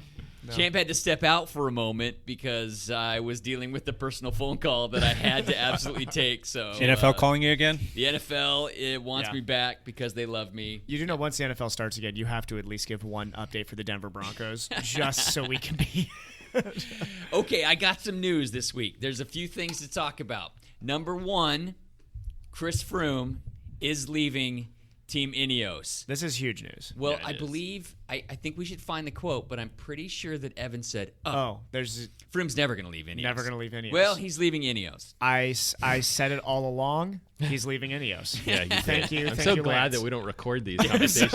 Champ had to step out for a moment because I was dealing with the personal phone call that I had to absolutely take. So NFL calling you again? The NFL wants me back because they love me. You do know once the NFL starts again, you have to at least give one update for the Denver Broncos just so we can be. Okay, I got some news this week. There's a few things to talk about. Number one, Chris Froome is leaving Team Ineos. This is huge news. Well, I believe, I think we should find the quote, but I'm pretty sure that Evan said, Froome's never going to leave Ineos. Never going to leave Ineos. Well, he's leaving Ineos. I said it all along. He's leaving Ineos. Yeah, thank you. I'm so glad that we don't record these conversations.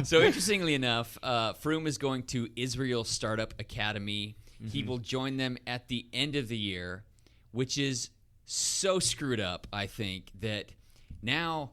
So interestingly enough, Froome is going to Israel Startup Academy. He will join them at the end of the year, which is so screwed up, I think, that now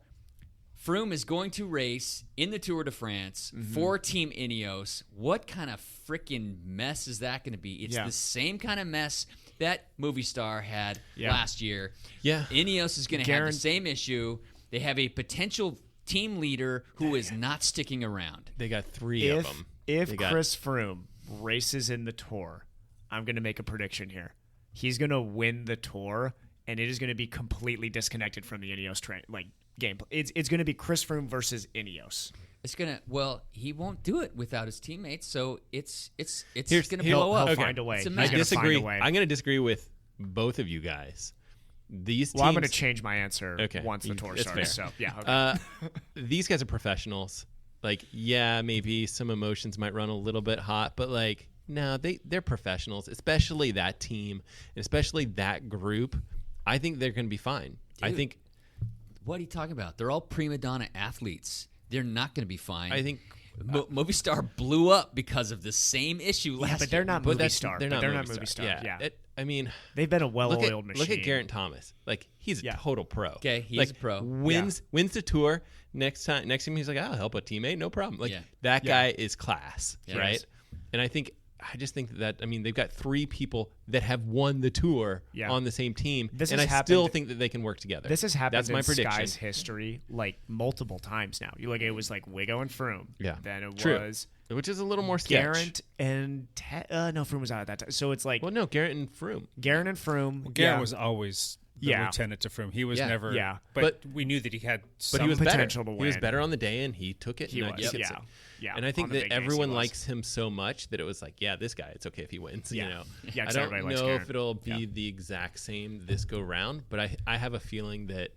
Froome is going to race in the Tour de France for Team Ineos. What kind of freaking mess is that going to be? It's the same kind of mess that Movistar had last year. Yeah. Ineos is going to have the same issue. They have a potential team leader who is not sticking around. They got three of them. If Chris Froome races in the Tour, I'm going to make a prediction here. He's going to win the Tour, and it is going to be completely disconnected from the Ineos gameplay. It's going to be Chris Froome versus Ineos. It's gonna. Well, he won't do it without his teammates, so it's gonna blow up. He'll find a way. I disagree. I'm going to disagree with both of you guys. These teams, I'm going to change my answer once the Tour starts. Fair. So yeah, these guys are professionals. Like, yeah, maybe some emotions might run a little bit hot, but like, no, they're professionals. Especially that team, and especially that group. I think they're going to be fine. Dude, I think. What are you talking about? They're all prima donna athletes. They're not going to be fine. I think Movistar blew up because of the same issue last year. But they're not Movistar. They're not Movistar. Yeah. I mean, they've been a well-oiled machine. Look at Geraint Thomas. Like, he's a total pro. Okay, he's a pro. Wins the Tour. Next time he's like, I'll help a teammate, no problem. Like that guy is class, right? And I think I just think that, I mean, they've got 3 people that have won the tour on the same team, and I still think that they can work together. This has happened That's my in prediction. Sky's history like multiple times now. You look, it was like Wigo and Froome. Yeah. Then it True. was which is a little more sketch. Garrett and no, Froome was out at that time. So it's like Well, no, Garrett and Froome. Garrett was always the lieutenant to Froome. He was never. Yeah. But we knew that he had some he was potential better. to win. He was better on the day, and he took it. He and was. Yeah. And I think that everyone likes him so much that it was like, yeah, this guy, it's okay if he wins. Yeah. You know, Yeah, I don't everybody likes know Garrett. if it'll be the exact same this go round, but I have a feeling that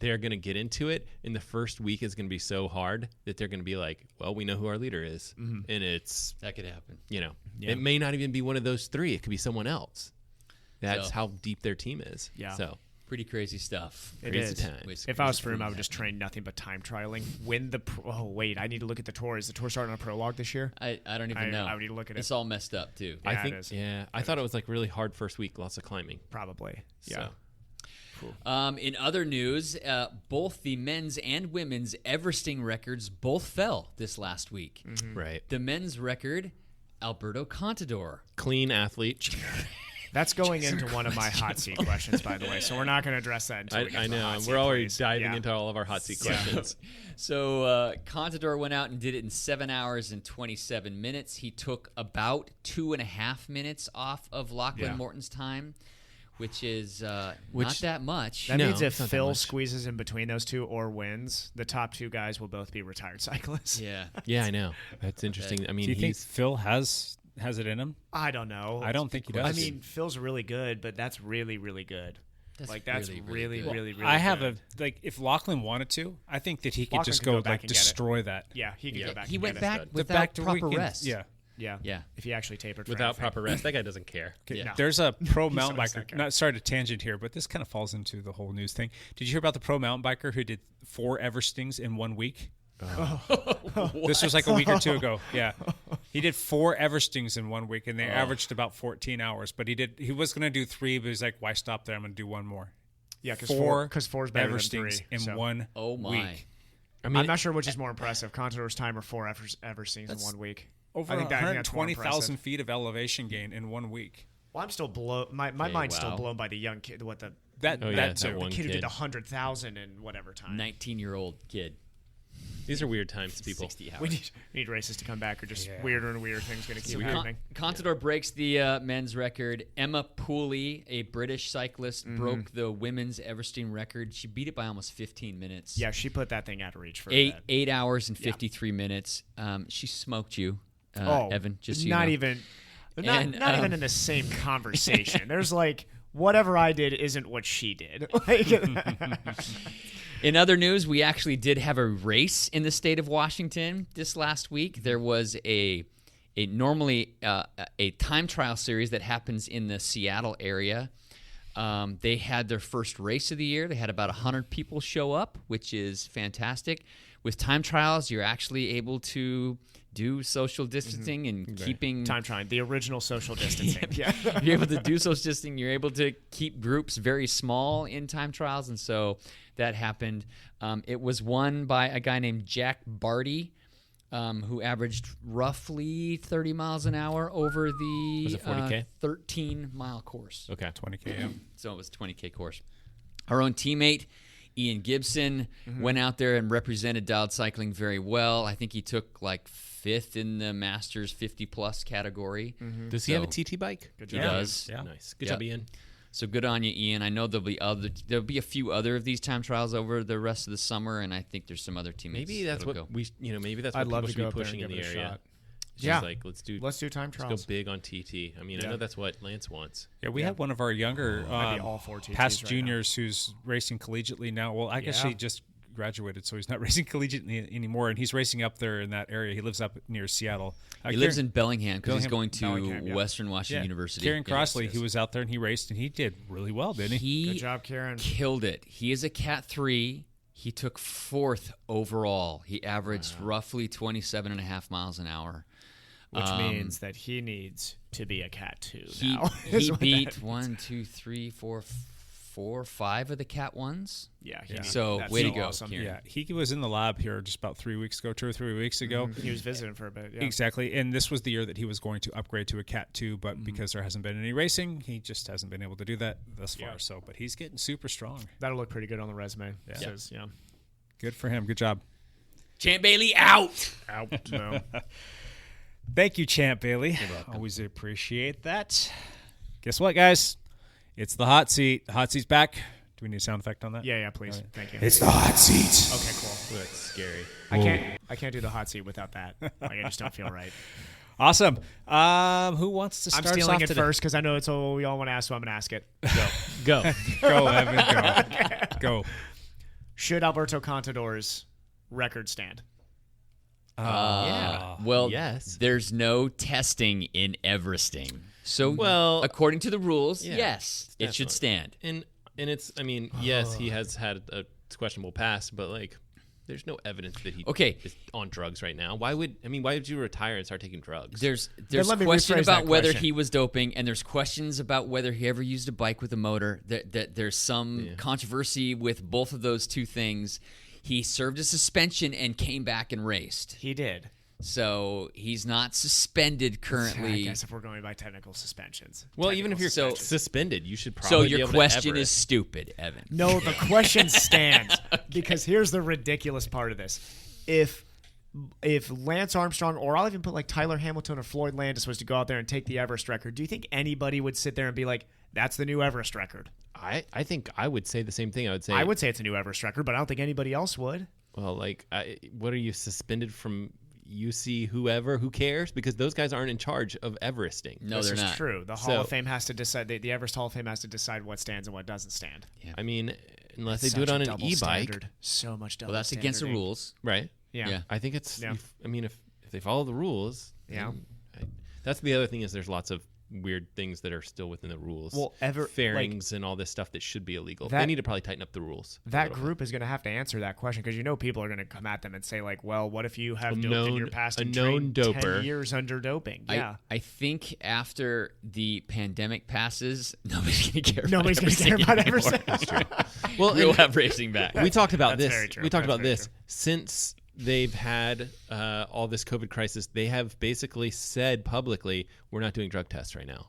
they're going to get into it, and the first week is going to be so hard that they're going to be like, well, we know who our leader is, and it's that could happen. You know, it may not even be one of those 3. It could be someone else. That's how deep their team is. Yeah. So. Pretty crazy stuff. It is. If I was Froome, I would just train nothing but time trialing. Win the. Oh wait, I need to look at the tour. Is the tour starting on a prologue this year? I don't even know. I would need to look at it. It's all messed up too. I think. I thought it was like really hard first week, lots of climbing. Probably. Yeah. Cool. In other news, both the men's and women's Everesting records both fell this last week. Mm-hmm. Right. The men's record, Alberto Contador. Clean athlete. That's going into one of my hot seat questions, by the way. So we're not going to address that until we get to the hot seat, we're already please. diving into all of our hot seat questions. So Contador went out and did it in 7 hours and 27 minutes. He took about 2.5 minutes off of Lachlan Morton's time, which is not that much. That means if Phil squeezes in between those two or wins, the top 2 guys will both be retired cyclists. Yeah. Yeah, I know. That's interesting. I mean, do you think Phil has it in him? I don't know. I don't think he does. I mean, Phil's really good, but that's really, really good. That's really good. I have if Lachlan wanted to, I think that he could Lachlan just could go go back and destroy that. Yeah, he could go back. He and went get back it. without proper rest. Yeah. Yeah. If he actually tapered without proper rest, that guy doesn't care. No. There's a pro mountain biker. Not sorry to tangent here, but this kind of falls into the whole news thing. Did you hear about the pro mountain biker who did 4 Everestings in 1 week? This was like a week or 2 ago. Yeah, he did 4 Everestings in 1 week, and they averaged about 14 hours. But he was going to do 3, but he's like, "Why stop there? I'm going to do 1 more." Yeah, because 4 is better than 3 in 1 week. I mean, I'm not sure which is more impressive: Contador's time or 4 Everestings in 1 week. Over 120,000 feet of elevation gain in 1 week. Well, I'm still blown. My mind's still blown by the young kid. What the that the kid who did 100,000 in whatever time. 19-year-old kid. These are weird times, people. 60 hours. We need races to come back, or just weirder and weirder things going to keep happening. Contador breaks the men's record. Emma Pooley, a British cyclist, broke the women's Everesting record. She beat it by almost 15 minutes. Yeah, she put that thing out of reach for 8 hours and 53 minutes. She smoked you, Evan. Just so not you know. even, not even in the same conversation. There's like whatever I did isn't what she did. In other news, we actually did have a race in the state of Washington this last week. There was normally a time trial series that happens in the Seattle area. They had their first race of the year. They had about 100 people show up, which is fantastic. With time trials, you're actually able to do social distancing and keeping time trial, the original social distancing. You're able to do social distancing. You're able to keep groups very small in time trials, and so that happened. It was won by a guy named Jack Barty, who averaged roughly 30 miles an hour over the 13-mile course. Okay, 20K. Yeah. So it was a 20K course. Our own teammate, Ian Gibson, went out there and represented Dialed Cycling very well. I think he took like 5th in the Masters 50-plus category. Does he have a TT bike? Good job. He does. Yeah. Nice. Good job, Ian. So good on you, Ian. I know there'll be a few other of these time trials over the rest of the summer, and I think there's some other teammates. Maybe that's what go. Maybe that's what people should be pushing in the area. Yeah, like let's do time trials. Let's go big on TT. I mean, I know that's what Lance wants. Yeah, we had one of our younger all 4 TTs past juniors who's racing collegiately now. Well, I guess he just graduated, so he's not racing collegiately anymore, and he's racing up there in that area. He lives up near Seattle. He lives in Bellingham because he's going to Western Washington University. Kieran Crossley, he was out there and he raced, and he did really well, didn't he? Good job, Kieran. Killed it. He is a Cat 3. He took 4th overall. He averaged roughly 27.5 miles an hour. Which means that he needs to be a Cat 2 now. He beat 1, 2, 3, 4, 4 or 5 of the Cat 1s. Yeah. So way to go. Awesome. Yeah, he was in the lab here just about 2 or 3 weeks ago. He was visiting for a bit. Yeah. Exactly, and this was the year that he was going to upgrade to a Cat 2, but because there hasn't been any racing, he just hasn't been able to do that thus far. So, but he's getting super strong. That'll look pretty good on the resume. Yeah. Good for him. Good job. Champ Bailey out. No. Thank you, Champ Bailey. Always appreciate that. Guess what, guys? It's the hot seat. The hot seat's back. Do we need a sound effect on that? Yeah, please. Right. Thank you. It's the hot seat. Okay, cool. That's scary. I can't do the hot seat without that. I just don't feel right. Awesome. Who wants to start? I'm stealing it today? first because I know it's all we all want to ask, so I'm going to ask it. Go. Go, Evan. Go. Should Alberto Contador's record stand? Yeah. Well, yes. There's no testing in Everesting. So, according to the rules, yes, it should stand. And it's, I mean, yes, he has had a questionable past, but like, there's no evidence that he is on drugs right now. Why would you retire and start taking drugs? There's question about whether he was doping, and there's questions about whether he ever used a bike with a motor. There's some controversy with both of those two things. He served a suspension and came back and raced. He did. So he's not suspended currently. I guess if we're going by technical suspensions. Well, even if you're suspended, you should probably. So your question is stupid, Evan. No, the question stands because here's the ridiculous part of this: if Lance Armstrong, or I'll even put like Tyler Hamilton or Floyd Landis, was to go out there and take the Everest record, do you think anybody would sit there and be like, "That's the new Everest record"? I think I would say the same thing. I would say it's a new Everest record, but I don't think anybody else would. Well, like, what are you suspended from? UC whoever, who cares? Because those guys aren't in charge of Everesting. No, they're not. This is true. The Hall of Fame has to decide. The Everest Hall of Fame has to decide what stands and what doesn't stand. Yeah. I mean, unless they do it on an e-bike. So much double. Well, that's against the rules, right? Yeah. I think it's. Yeah. If they follow the rules. Yeah. That's the other thing is there's lots of weird things that are still within the rules. Well, fairings and all this stuff that should be illegal. They need to probably tighten up the rules. That group is going to have to answer that question because people are going to come at them and say like, well, what if you have doped in your past and known doper 10 years under doping? Yeah. I think after the pandemic passes, nobody's going to care. Nobody's going to care about Everesting. That's true. Well, we'll have racing back. We talked about this. Very true. We talked about this since they've had all this COVID crisis. They have basically said publicly, we're not doing drug tests right now.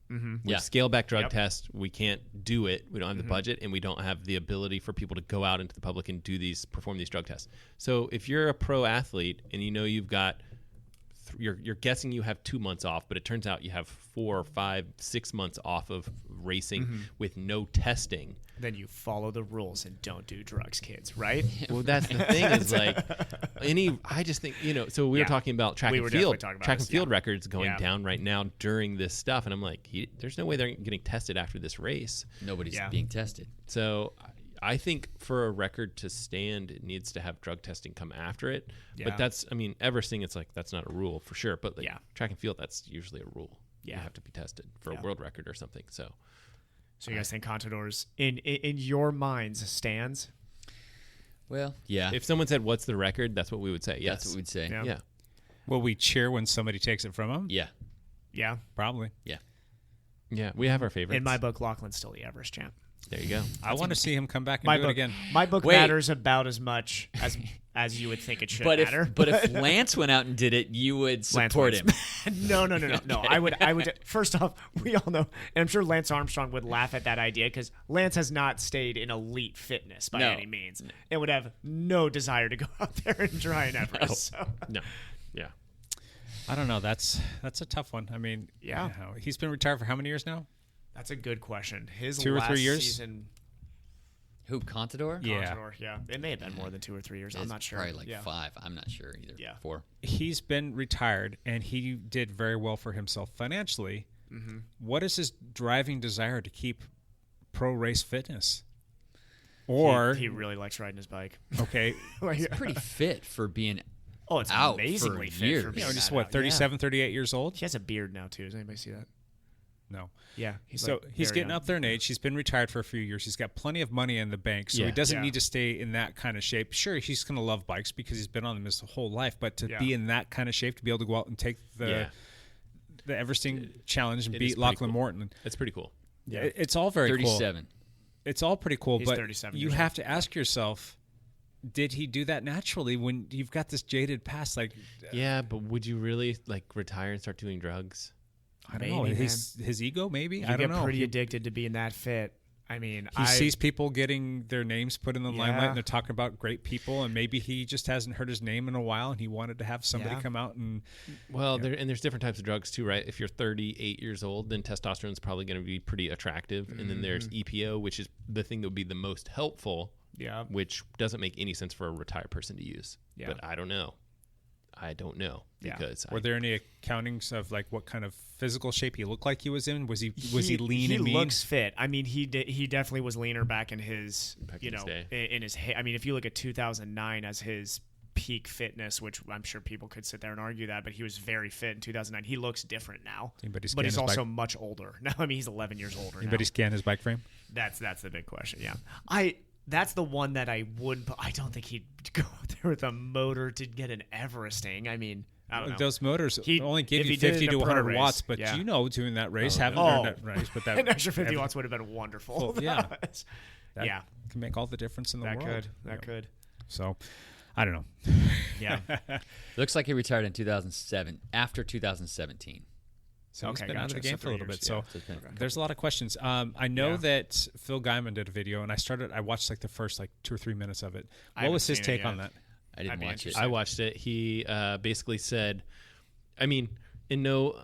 Mm-hmm. We scale back drug tests. We can't do it. We don't have the budget, and we don't have the ability for people to go out into the public and perform these drug tests. So if you're a pro athlete and you've got, you're guessing you have 2 months off, but it turns out you have 4, 5, 6 months off of racing with no testing. Then you follow the rules and don't do drugs, kids, right? Well, that's the thing is like I just think, so we were talking about track and field records going down right now during this stuff. And I'm like, there's no way they're getting tested after this race. Nobody's being tested. So I think for a record to stand, it needs to have drug testing come after it. Yeah. But Everesting, it's like, that's not a rule for sure. But track and field, that's usually a rule. Yeah. You have to be tested for a world record or something. So you guys think Contador's in your minds stands? Well, yeah. If someone said, "What's the record?" That's what we would say. Yes, that's what we'd say. Yeah. Will we cheer when somebody takes it from them? Yeah. Yeah. Probably. Yeah. Yeah. We have our favorites. In my book, Lachlan's still the Everest champ. There you go. I want to see him come back and do it again. My book matters about as much as you would think it should matter. But if Lance went out and did it, you would support him. No. I would. First off, we all know, and I'm sure Lance Armstrong would laugh at that idea because Lance has not stayed in elite fitness by any means, and would have no desire to go out there and try an Everest. No. Yeah. I don't know. That's a tough one. I mean, he's been retired for how many years now? That's a good question. His 2 or 3 years season. Who, Contador? Yeah. It may have been more than 2 or 3 years. I'm not sure. Probably 5. I'm not sure either. Yeah. 4. He's been retired, and he did very well for himself financially. Mm-hmm. What is his driving desire to keep pro race fitness? Or he really likes riding his bike. Okay. He's pretty fit for being it's out amazingly for fit years. for being just 37, 38 years old? He has a beard now, too. Does anybody see that? No. Yeah. He's getting up there in age. He's been retired for a few years. He's got plenty of money in the bank, so he doesn't need to stay in that kind of shape. Sure, he's going to love bikes because he's been on them his whole life, but to be in that kind of shape, to be able to go out and take the Everesting challenge and beat Lachlan Morton. It's pretty cool. Yeah. It's all very 37. cool. it's all pretty cool, He's but 37 you years have old. to ask yourself, did he do that naturally when you've got this jaded past? Like, yeah, but would you really retire and start doing drugs? I don't know. His ego, maybe. You I don't know. get pretty addicted to being that fit. I mean, he sees people getting their names put in the limelight, and they're talking about great people, and maybe he just hasn't heard his name in a while, and he wanted to have somebody come out and. Well, there's different types of drugs too, right? If you're 38 years old, then testosterone is probably going to be pretty attractive, and then there's EPO, which is the thing that would be the most helpful. Yeah. Which doesn't make any sense for a retired person to use. Yeah. But I don't know. Because were there any accountings of what kind of physical shape he looked like he was in? Was he lean and mean? He looks fit. I mean, he definitely was leaner back in his in his. I mean, if you look at 2009 as his peak fitness, which I'm sure people could sit there and argue that, but he was very fit in 2009. He looks different now, but he's also much older now. I mean, he's 11 years older. Anybody scan his bike frame? That's the big question. Yeah, That's the one that I would. I don't think he'd go there with a motor to get an Everesting. I mean, I don't know. Those motors only give you 50 to 100 watts, but doing that race, having that race, but that an extra 50 watts would have been wonderful. That can make all the difference in the world. That could. So, I don't know. Yeah, looks like he retired in 2007 after 2017. So he's been out of the game for a little bit. So there's a lot of questions. I know that Phil Guyman did a video, and I watched the first 2 or 3 minutes of it. What was his take on that? I didn't watch it. I watched it. He basically said, I mean, in no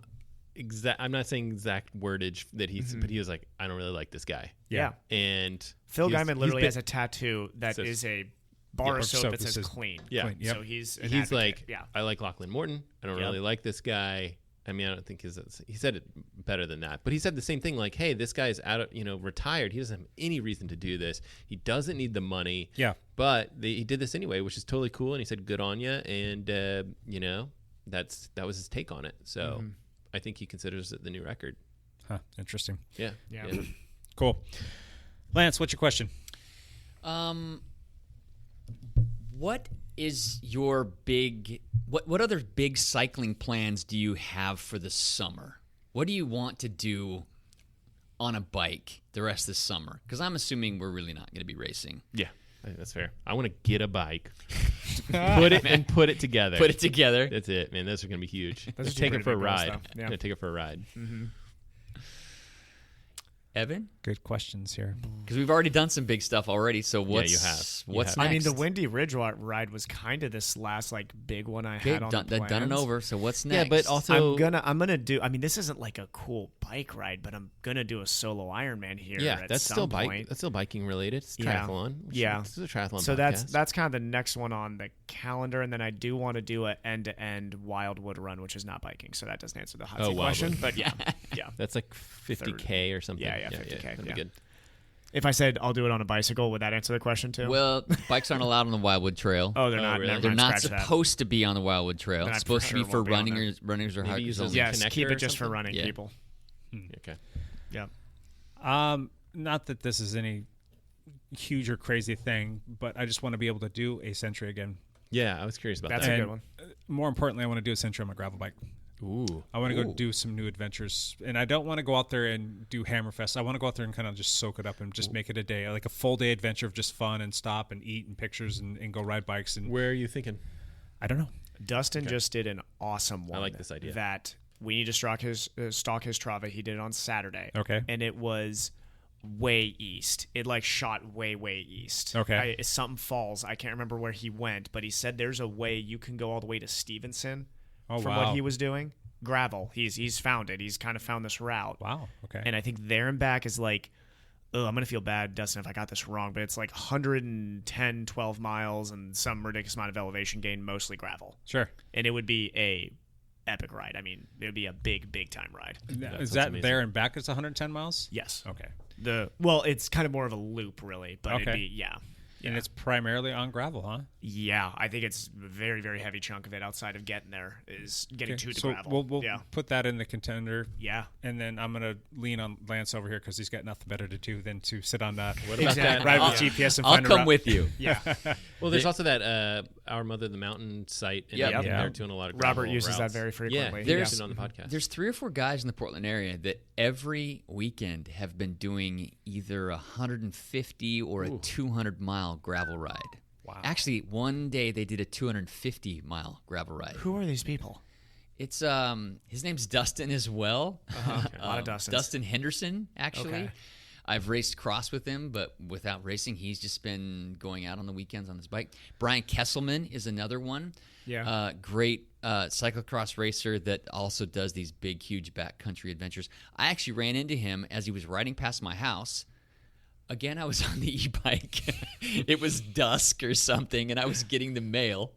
exact, I'm not saying exact wordage that but he was like, I don't really like this guy. Yeah. And Phil Guyman literally has a tattoo that is a bar of soap that says clean. Yeah. Clean. Yep. So he's like, I like Lachlan Morton. I don't really like this guy. I mean, I don't think he said it better than that, but he said the same thing. Like, hey, this guy's retired. He doesn't have any reason to do this. He doesn't need the money. Yeah. But he did this anyway, which is totally cool. And he said, good on you. And, that was his take on it. So I think he considers it the new record. Huh. Interesting. Yeah. Cool. Lance, what's your question? What is your what other big cycling plans do you have for the summer? What do you want to do on a bike the rest of the summer? Because I'm assuming we're really not going to be racing. Yeah, I think that's fair. I want to get a bike, put it together. Put it together. That's it, man. Those are going to be huge. Let's take it for a ride. Yeah. Gonna take it for a ride. Mm-hmm. Evan? Good questions here. Because we've already done some big stuff already. So what's you have. What's next? I mean, the Windy Ridge ride was kind of this last big one I had on the plans. Done and over. So what's next? Yeah, but also I'm gonna do. I mean, this isn't like a cool bike ride, but I'm gonna do a solo Ironman here. Yeah, that's some still point. That's still biking related. It's triathlon. It's a triathlon. So podcast. that's kind of the next one on the calendar, and then I do want to do an end-to-end Wildwood run, which is not biking. So that doesn't answer the hot seat question. But yeah, that's like 50K or something. Yeah, 50K. That'd be good. If I said I'll do it on a bicycle, would that answer the question too? Well, bikes aren't allowed on the Wildwood Trail. Oh, they're not. Really? They're not supposed to be on the Wildwood Trail. It's supposed to be for runners or hikers. Yes, keep it just for running people. Okay. Yeah. Not that this is any huge or crazy thing, but I just want to be able to do a century again. Yeah, I was curious about that. That's a good one. More importantly, I want to do a century on my gravel bike. Ooh. I want to go do some new adventures, and I don't want to go out there and do Hammerfest. I want to go out there and kind of just soak it up and just make it a day, like a full day adventure of just fun and stop and eat and pictures and go ride bikes. And where are you thinking? I don't know. Dustin just did an awesome one. I like this idea. That we need to stalk his Strava. He did it on Saturday. Okay. And it was way east. It shot way east. Okay. It's something falls. I can't remember where he went, but he said there's a way you can go all the way to Stevenson. From what he was doing. Gravel. He's found it. He's kind of found this route. Wow. Okay. And I think there and back is I'm going to feel bad, Dustin, if I got this wrong, but it's 110, 12 miles and some ridiculous amount of elevation gain, mostly gravel. Sure. And it would be a epic ride. I mean, it would be a big time ride. Is that amazing. There and back it's 110 miles? Yes. Okay. Well, it's kind of more of a loop, really, but it'd be, yeah. And it's primarily on gravel, huh? Yeah, I think it's a very heavy chunk of it outside of getting there is getting to the so gravel. We'll put that in the contender. Yeah. And then I'm going to lean on Lance over here because he's got nothing better to do than to sit on that. What about that? Ride with GPS and I'll find a come route. with you. Yeah. Well, there's also that Our Mother the Mountain site, and Yep. they're doing a lot of Robert gravel uses routes. that very frequently. Yeah, there's on the podcast. There's 3 or 4 guys in the Portland area that every weekend have been doing either a 150 or a 200-mile gravel ride. Wow. Actually, one day they did a 250-mile gravel ride. Who are these people? It's his name's Dustin as well. A lot of Dustins. Dustin Henderson, actually. Okay. I've raced cross with him, but without racing, he's just been going out on the weekends on his bike. Brian Kesselman is another one. Yeah. Great cyclocross racer that also does these big, huge backcountry adventures. I actually ran into him as he was riding past my house. Again, I was on the e-bike. It was dusk or something, and I was getting the mail.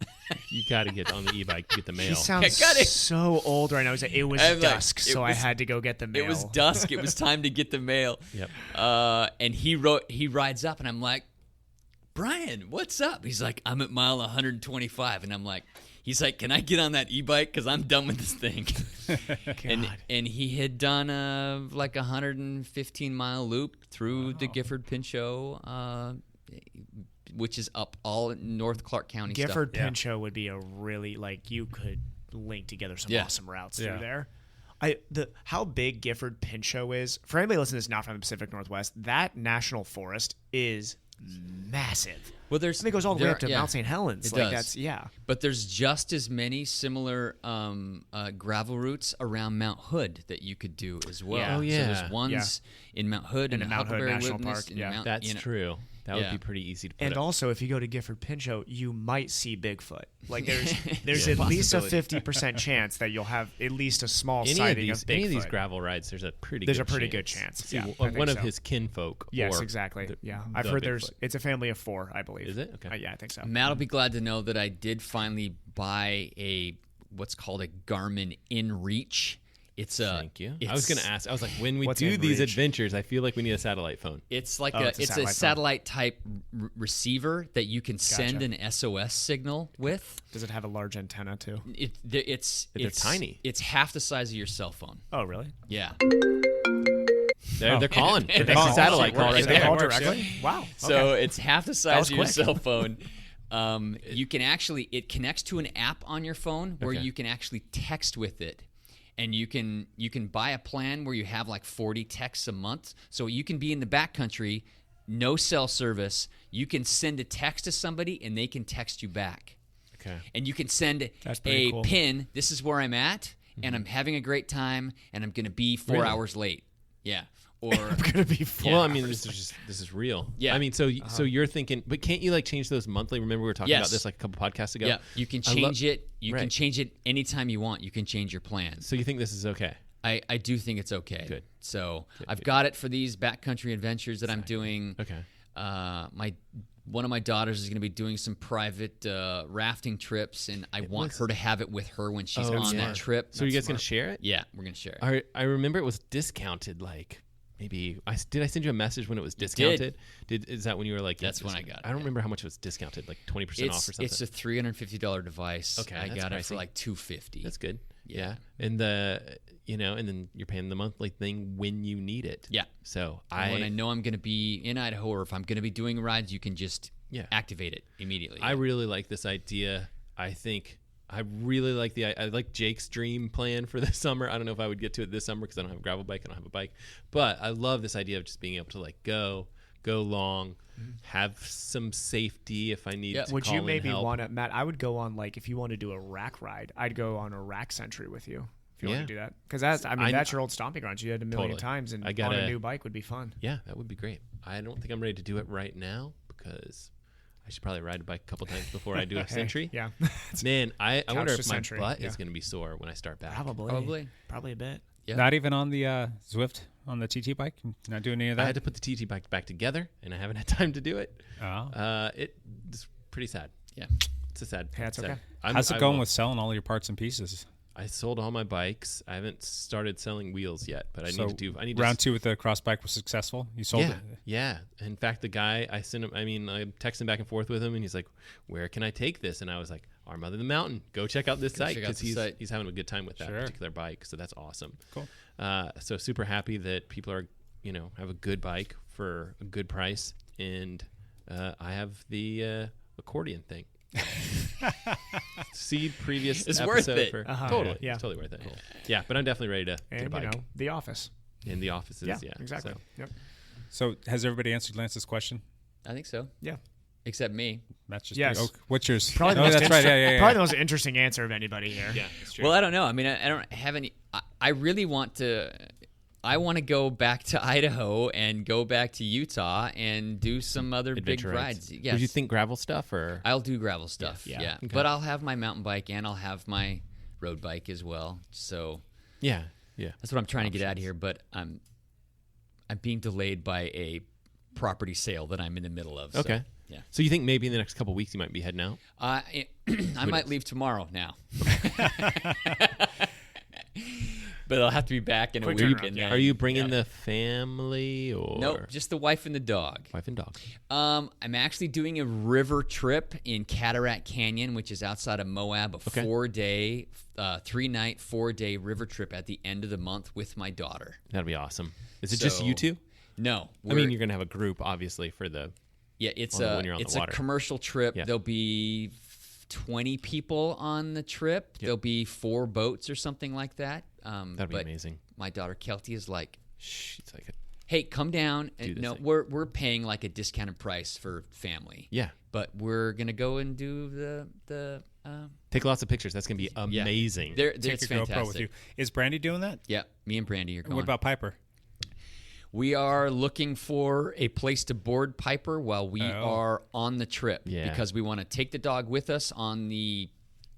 You got to get on the e-bike to get the mail. He sounds so old right now. It was dusk, so I had to go get the mail. It was dusk. It was time to get the mail. Yep. And he rides up, and I'm like, Brian, what's up? He's like, I'm at mile 125, and I'm like, he's like, can I get on that e-bike? Because I'm done with this thing. and he had done like a 115-mile loop through the Gifford Pinchot, which is up all in North Clark County Gifford stuff. Pinchot would be a really, like, you could link together some awesome routes through there. How big Gifford Pinchot is, for anybody listening that's not from the Pacific Northwest, that national forest is massive. Well, it goes all the way up to Mount St. Helens. It like does. that's But there's just as many similar gravel routes around Mount Hood that you could do as well. Yeah. Oh, yeah. So there's ones in Mount Hood and Mount Hood Huckleberry National Wilderness. Park. Yeah, That's true. That would be pretty easy to put And up. also, if you go to Gifford Pinchot, you might see Bigfoot. Like there's at least a 50% chance that you'll have at least a small sighting of Bigfoot. Any of these gravel rides, there's a pretty good chance. Yeah, one of his kinfolk. Yes, or exactly. the I've heard Bigfoot. it's a family of 4, I believe. Is it? Okay. Yeah, I think so. Matt will be glad to know that I did finally buy what's called a Garmin InReach. It's Thank you. I was going to ask. I was like, when we What's do these InReach? adventures, I feel like we need a satellite phone. It's like it's a satellite type receiver that you can send an SOS signal with. Does it have a large antenna too? They're tiny. It's half the size of your cell phone. Oh, really? Yeah. They're calling. They're That's a calling. satellite call right They there. call directly? Wow. So Okay. it's half the size of your quick. cell phone. You can actually, it connects to an app on your phone where Okay. you can actually text with it. And you can buy a plan where you have like 40 texts a month. So you can be in the backcountry, no cell service. You can send a text to somebody and they can text you back. Okay. And you can send That's pretty cool. pin, this is where I'm at, and I'm having a great time, and I'm going to be 4 Really? hours late. Yeah. Or I'm gonna be full. Well, I mean, this is real. Yeah. I mean, so you're thinking, but can't you like change those monthly? Remember we were talking about Yes. this like a couple podcasts ago. yeah, you can change it. You can Right. change it anytime you want. You can change your plans. So you think this is okay? I do think it's okay. Good. So I've got it for these backcountry adventures that I'm doing. Okay. One of my daughters is going to be doing some private rafting trips, and I want her to have it with her when she's on that trip. So you guys gonna share it? Yeah, we're going to share it. I remember it was discounted. Like maybe did I send you a message when it was discounted? Is that when you were like? That's when I got it. I don't remember how much it was discounted. Like 20% off or something. It's a $350 device. Okay, I that's got it for pricey. like $250. That's good. Yeah. And and then you're paying the monthly thing when you need it. Yeah. So when I know I'm going to be in Idaho, or if I'm going to be doing rides, you can just activate it immediately. I really like this idea. I really like I like Jake's dream plan for this summer. I don't know if I would get to it this summer because I don't have a gravel bike. I don't have a bike, but I love this idea of just being able to like go long, have some safety if I need to Would call you in maybe help. want to, Matt? I would go on, like, if you want to do a rack ride, I'd go on a rack century with you. If you want to do that, because that's your old stomping grounds. You had a million times, and on a new bike would be fun. Yeah, that would be great. I don't think I'm ready to do it right now because I should probably ride a bike a couple times before I do a century. Yeah, man, I wonder if my century, butt is going to be sore when I start back. Probably a bit. Yeah. Not even on the Zwift on the TT bike. Not doing any of that. I had to put the TT bike back together, and I haven't had time to do it. Oh, it's pretty sad. Yeah, it's a sad. Yeah, it's sad. okay. How's it going with selling all your parts and pieces? I sold all my bikes. I haven't started selling wheels yet, but I need to. Round 2 with the cross bike was successful. You sold it. Yeah. In fact, the guy I sent him. I texted back and forth with him, and he's like, "Where can I take this?" And I was like, "Our Mother the Mountain. Go check out this site because he's having a good time with that particular bike. So that's awesome. Cool. So super happy that people are have a good bike for a good price, and I have the accordion thing. See previous It's episode worth it. for Totally. it's totally worth it. Cool. Yeah, but I'm definitely ready to get a And, bike. The office. In the offices, yeah. Exactly. So. Yep. So has everybody answered Lance's question? I think so. Yeah. Except me. Matt's just Yes. what's yours? Probably the oh, most that's right. Yeah. Probably the most interesting answer of anybody here. Yeah, that's true. Well, I don't know. I mean, I don't have any. I really want to. I want to go back to Idaho and go back to Utah and do some other Adventure big rides. rides. Yes. Would you think gravel stuff or? I'll do gravel stuff. Yeah. Okay. But I'll have my mountain bike and I'll have my road bike as well. So Yeah. that's what I'm trying to get out of here. But I'm being delayed by a property sale that I'm in the middle of. So, Okay. yeah. So you think maybe in the next couple of weeks you might be heading out? I might leave tomorrow now. But I'll have to be back in a Quick week. turnaround, And yeah. then, Are you bringing the family or? Nope, just the wife and the dog. Wife and dog. I'm actually doing a river trip in Cataract Canyon, which is outside of Moab, a 4-day, 3-night, 4-day river trip at the end of the month with my daughter. That'd be awesome. Is it just you two? No. I mean, you're going to have a group, obviously, for the... Yeah, it's when you're on the a water. commercial trip. Yeah. There'll be 20 people on the trip. Yep. There'll be 4 boats or something like that. That'd be amazing. My daughter Kelty is like, she's like, hey, come down. Do this No, thing. we're paying like a discounted price for family. yeah. But we're gonna go and do the Take lots of pictures. That's going to be amazing. Take Take your GoPro with you. Is Brandy doing that? Yeah, me and Brandy are going. What about Piper? We are looking for a place to board Piper while we are on the trip. Yeah. Because we want to take the dog with us on the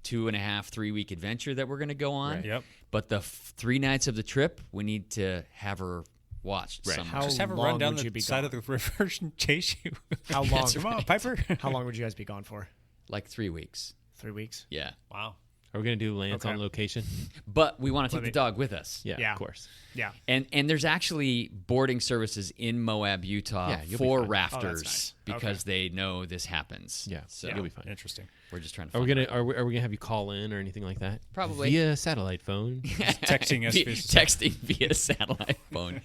2.5-3 week adventure that we're going to go on. Right. Yep. But the 3 nights of the trip, we need to have her watched somewhere. How Just have her long run down would you the be side gone? of the river and chase you. How long? Come on, Piper. How long would you guys be gone for? Like 3 weeks. 3 weeks? Yeah. Wow. Are we going to do Lance Okay. on location? But we want to take the dog with us. Yeah, of course. Yeah. And there's actually boarding services in Moab, Utah Yeah, you'll be for fine. rafters nice. because they know this happens. Yeah, So you'll be fine. Interesting. we're just trying to Are we find gonna are we gonna have you call in or anything like that? Probably. via satellite phone. Texting us. texting via satellite phone.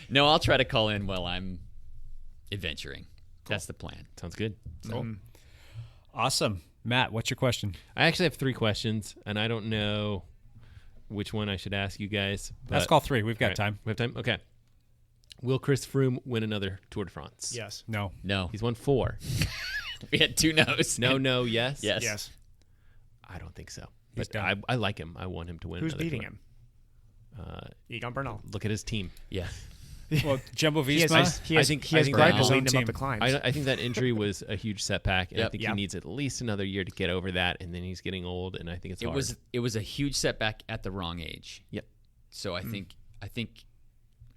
No, I'll try to call in while I'm adventuring. That's the plan. Sounds good. Cool. Awesome. Matt, what's your question? I actually have 3 questions, and I don't know which one I should ask you guys. Ask all 3. We've got time. We have time? Okay. Will Chris Froome win another Tour de France? Yes. No. No. He's won 4. We had 2 no's. No, yes? Yes. Yes. I don't think so. He's But done. I like him. I want him to win Who's another beating Tour. him? Egon Bernal. Look at his team. Yeah. Well, Jumbo He has, Visma. he has, I think- he I has think Greipel Bernal- leading him team. up the climbs. I think that injury was a huge setback, and I Yep. think Yep. he needs at least another year to get over that, and then he's getting old, and I think it's hard. It was a huge setback at the wrong age. Yep. So I think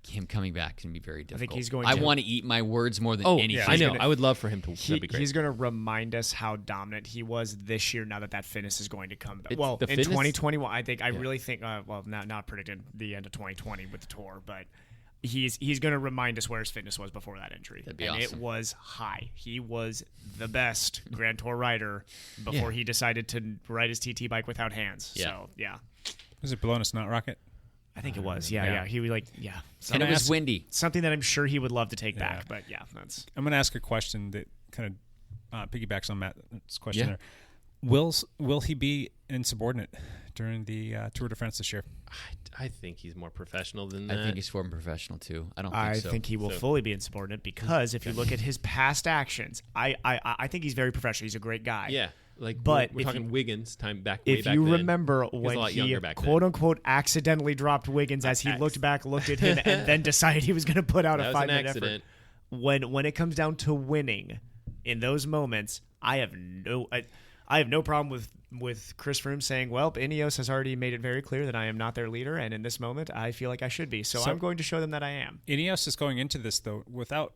him coming back can be very difficult. he's going I to- want to eat my words more than Oh, anything. I know. gonna- I would love for him to. That'd be great. He's going to remind us how dominant he was this year. Now that fitness is going to come back. It's Well, the in fitness- 2021, I really think. Well, not predicted the end of 2020 with the tour, but he's going to remind us where his fitness was before that injury. That'd be and awesome. it was high. He was the best Grand Tour rider before he decided to ride his TT bike without hands. Yeah. So yeah, Was it Bologna Snot Rocket? I think it was. Yeah. He was like and something, it was windy. something that I'm sure he would love to take back. But yeah, that's. I'm going to ask a question that kind of piggybacks on Matt's question Yeah. there. Will he be insubordinate during the Tour de France this year? I think he's more professional than that. I think he's former professional too. I don't think I so. think he will fully be insubordinate because if you look at his past actions, I think he's very professional. He's a great guy. Yeah, like But we're if talking you- Wiggins way back If you then. remember He was when a lot he younger back quote then. unquote accidentally dropped Wiggins as he looked back, looked at him, and then decided he was going to put out That a was an 5-minute accident. effort. When it comes down to winning, in those moments, I have no problem with Chris Froome saying, "Well, Ineos has already made it very clear that I am not their leader, and in this moment, I feel like I should be. So I'm going to show them that I am." Ineos is going into this though without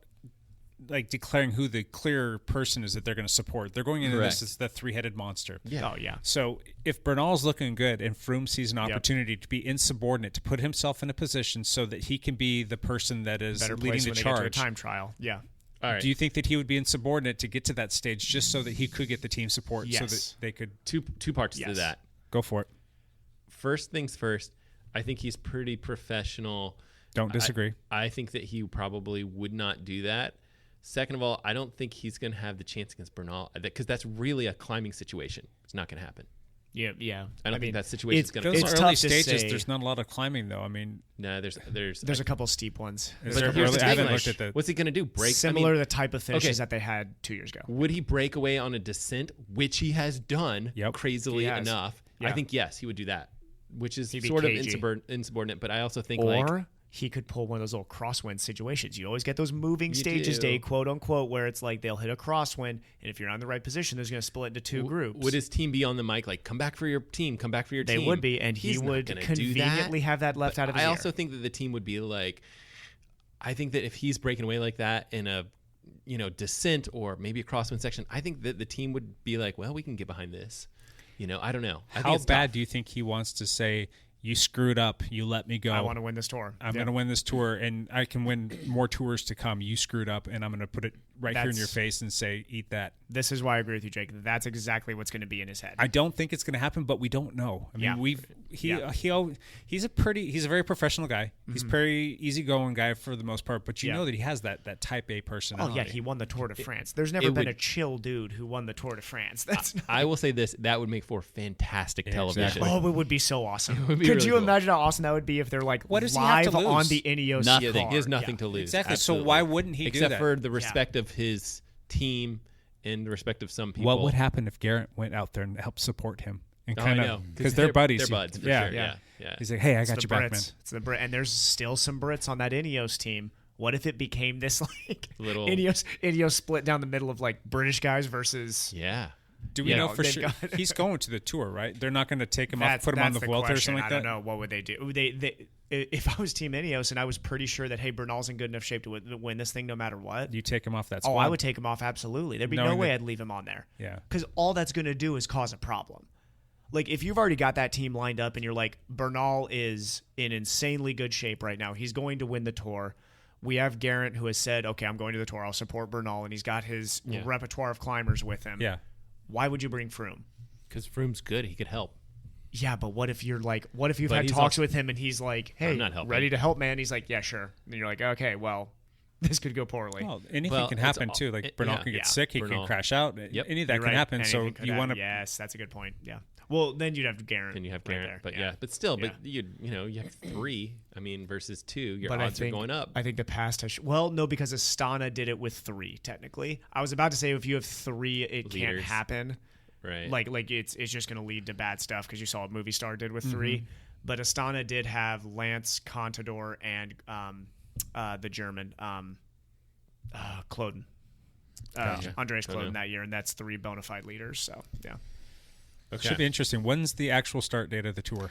like declaring who the clear person is that they're going to support. They're going into Correct. this as the 3-headed monster. Yeah. Oh yeah. So if Bernal's looking good and Froome sees an opportunity to be insubordinate, to put himself in a position so that he can be the person that is Better leading place the when they get to a charge. time trial. Yeah. All right. Do you think that he would be insubordinate to get to that stage just so that he could get the team support so Yes. that they could two parts to Yes. that. go for it? First things first, I think he's pretty professional. Don't disagree. I think that he probably would not do that. Second of all, I don't think he's going to have the chance against Bernal because that's really a climbing situation. It's not going to happen. Yeah. I don't think that situation is going to. Those early stages, there's not a lot of climbing though. I mean, no, there's a couple steep ones. I haven't looked at that. What's he going to do? Break similar to the type of finishes that they had 2 years ago. Would he break away on a descent, which he has done crazily enough? Yeah. I think yes, he would do that, which is sort of insubordinate. But I also think he could pull one of those little crosswind situations. You always get those moving stages day, quote unquote, where it's like they'll hit a crosswind, and if you're not in the right position, there's going to split into two groups. Would his team be on the mic like, come back for your team, come back for your team? They would be, and he would conveniently have that left out of his ear. I also think that the team would be like, I think that if he's breaking away like that in a descent or maybe a crosswind section, I think that the team would be like, well, we can get behind this. I don't know. How bad do you think he wants to say, you screwed up, you let me go. I want to win this tour. I'm going to win this tour, and I can win more tours to come. You screwed up, and I'm going to put it here in your face and say, eat that. This is why I agree with you, Jake. That's exactly what's going to be in his head. I don't think it's going to happen, but we don't know. I mean, he's a very professional guy. He's a very easygoing guy for the most part, but you know that he has that type A personality. Oh, yeah, he won the Tour de France. There's never been a chill dude who won the Tour de France. I will say this, that would make for fantastic television. Exactly. Oh, it would be so awesome. Could you imagine how awesome that would be if they're like live on the Ineos car? He has nothing to lose. Exactly. Absolutely. So why wouldn't he do that? Except for the respect of his team and the respect of some people. What would happen if Garrett went out there and helped support him? And because they're buddies. They're buds, for sure. Yeah. He's like, hey, I got your back, man. It's the Brit, and there's still some Brits on that Ineos team. What if it became this like little Ineos split down the middle of like British guys versus Do we know for sure? He's going to the tour, right? They're not going to take him off, put him on the Vuelta or something like that? I don't know. What would they do? If I was Team Ineos and I was pretty sure that, hey, Bernal's in good enough shape to win this thing no matter what. You take him off that squad? Oh, I would take him off, absolutely. There'd be no way I'd leave him on there. Yeah. Because all that's going to do is cause a problem. Like, if you've already got that team lined up and you're like, Bernal is in insanely good shape right now. He's going to win the tour. We have Garrett who has said, okay, I'm going to the tour. I'll support Bernal. And he's got his repertoire of climbers with him. Yeah. Why would you bring Froome? Because Froome's good. He could help. Yeah, but what if you've had talks with him and he's like, hey, ready to help, man? He's like, yeah, sure. And you're like, okay, well, this could go poorly. Well, anything can happen too. Like Bernal can get sick. He can crash out. Any of that can happen. Anything so you want to. Yes, that's a good point. Yeah. Well, then you'd have Garrett. Then you have Garrett. But but still, but you have 3. I mean, versus 2. Your odds are going up. I think the past has. Well, no, because Astana did it with 3. Technically, I was about to say if you have 3, it can't happen. Right. Like it's just going to lead to bad stuff because you saw what Movistar did with 3. But Astana did have Lance, Contador, and the German Kloden. Andreas Kloden that year, and that's 3 bona fide leaders. So yeah. Okay. Should be interesting. When's the actual start date of the tour?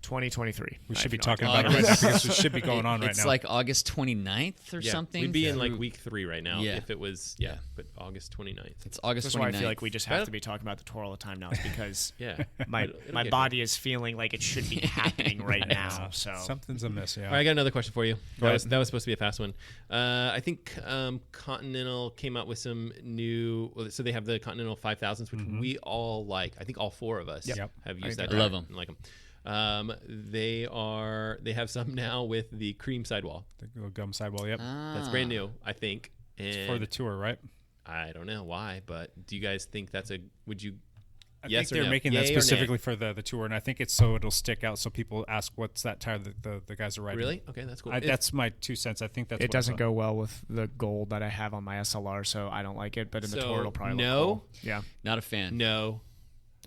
2023. We should be talking about it right now because it should be going on right now. It's like August 29th or something. We'd be in like week 3 right now if it was, but August 29th. It's August 29th. That's why I feel like we just have to be talking about the tour all the time now is because my body is feeling like it should be happening right now. So something's amiss, All right, I got another question for you. That was supposed to be a fast one. I think Continental came out with some new, so they have the Continental 5000s, which we all like. I think all 4 of us have used that. I love them. I like them. They have some now with the cream sidewall. The little gum sidewall, yep. That's brand new, I think. And it's for the tour, right? I don't know why, but do you guys think that's would you I think they're making that specifically for the tour, and I think it's so it'll stick out so people ask what's that tire that the guys are riding. Really? Okay, that's cool. That's my 2 cents. I think that's it doesn't go well with the gold that I have on my SLR, so I don't like it, but in the tour it'll probably look cool. Yeah. Not a fan. No.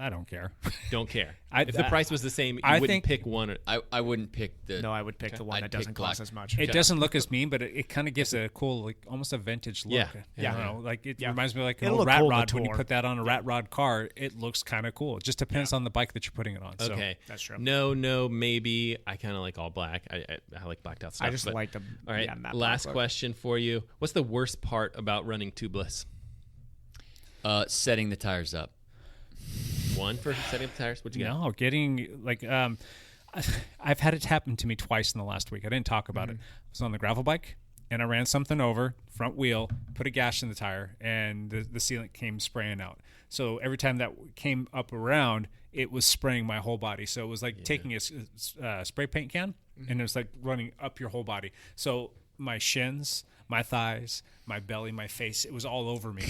I don't care. Don't care. If the price was the same, you wouldn't pick one. I wouldn't pick the. No, I would pick the one that doesn't cost as much. It doesn't look as mean, but it kind of gives a cool, like almost a vintage look. Yeah. I don't know, like it reminds me of like an old rat rod. When you put that on a rat rod car, it looks kind of cool. It just depends on the bike that you're putting it on. Okay, so. That's true. No, maybe. I kind of like all black. I like blacked out stuff. I just like the. All right, last question for you. What's the worst part about running tubeless? Setting the tires up. One for setting up the tires? What'd you get? No, getting like I've had it happen to me twice in the last week. I didn't talk about it. I was on the gravel bike and I ran something over, front wheel, put a gash in the tire, and the sealant came spraying out. So every time that came up around, it was spraying my whole body. So it was like taking a spray paint can and it was like running up your whole body. So my shins, my thighs, my belly, my face. It was all over me.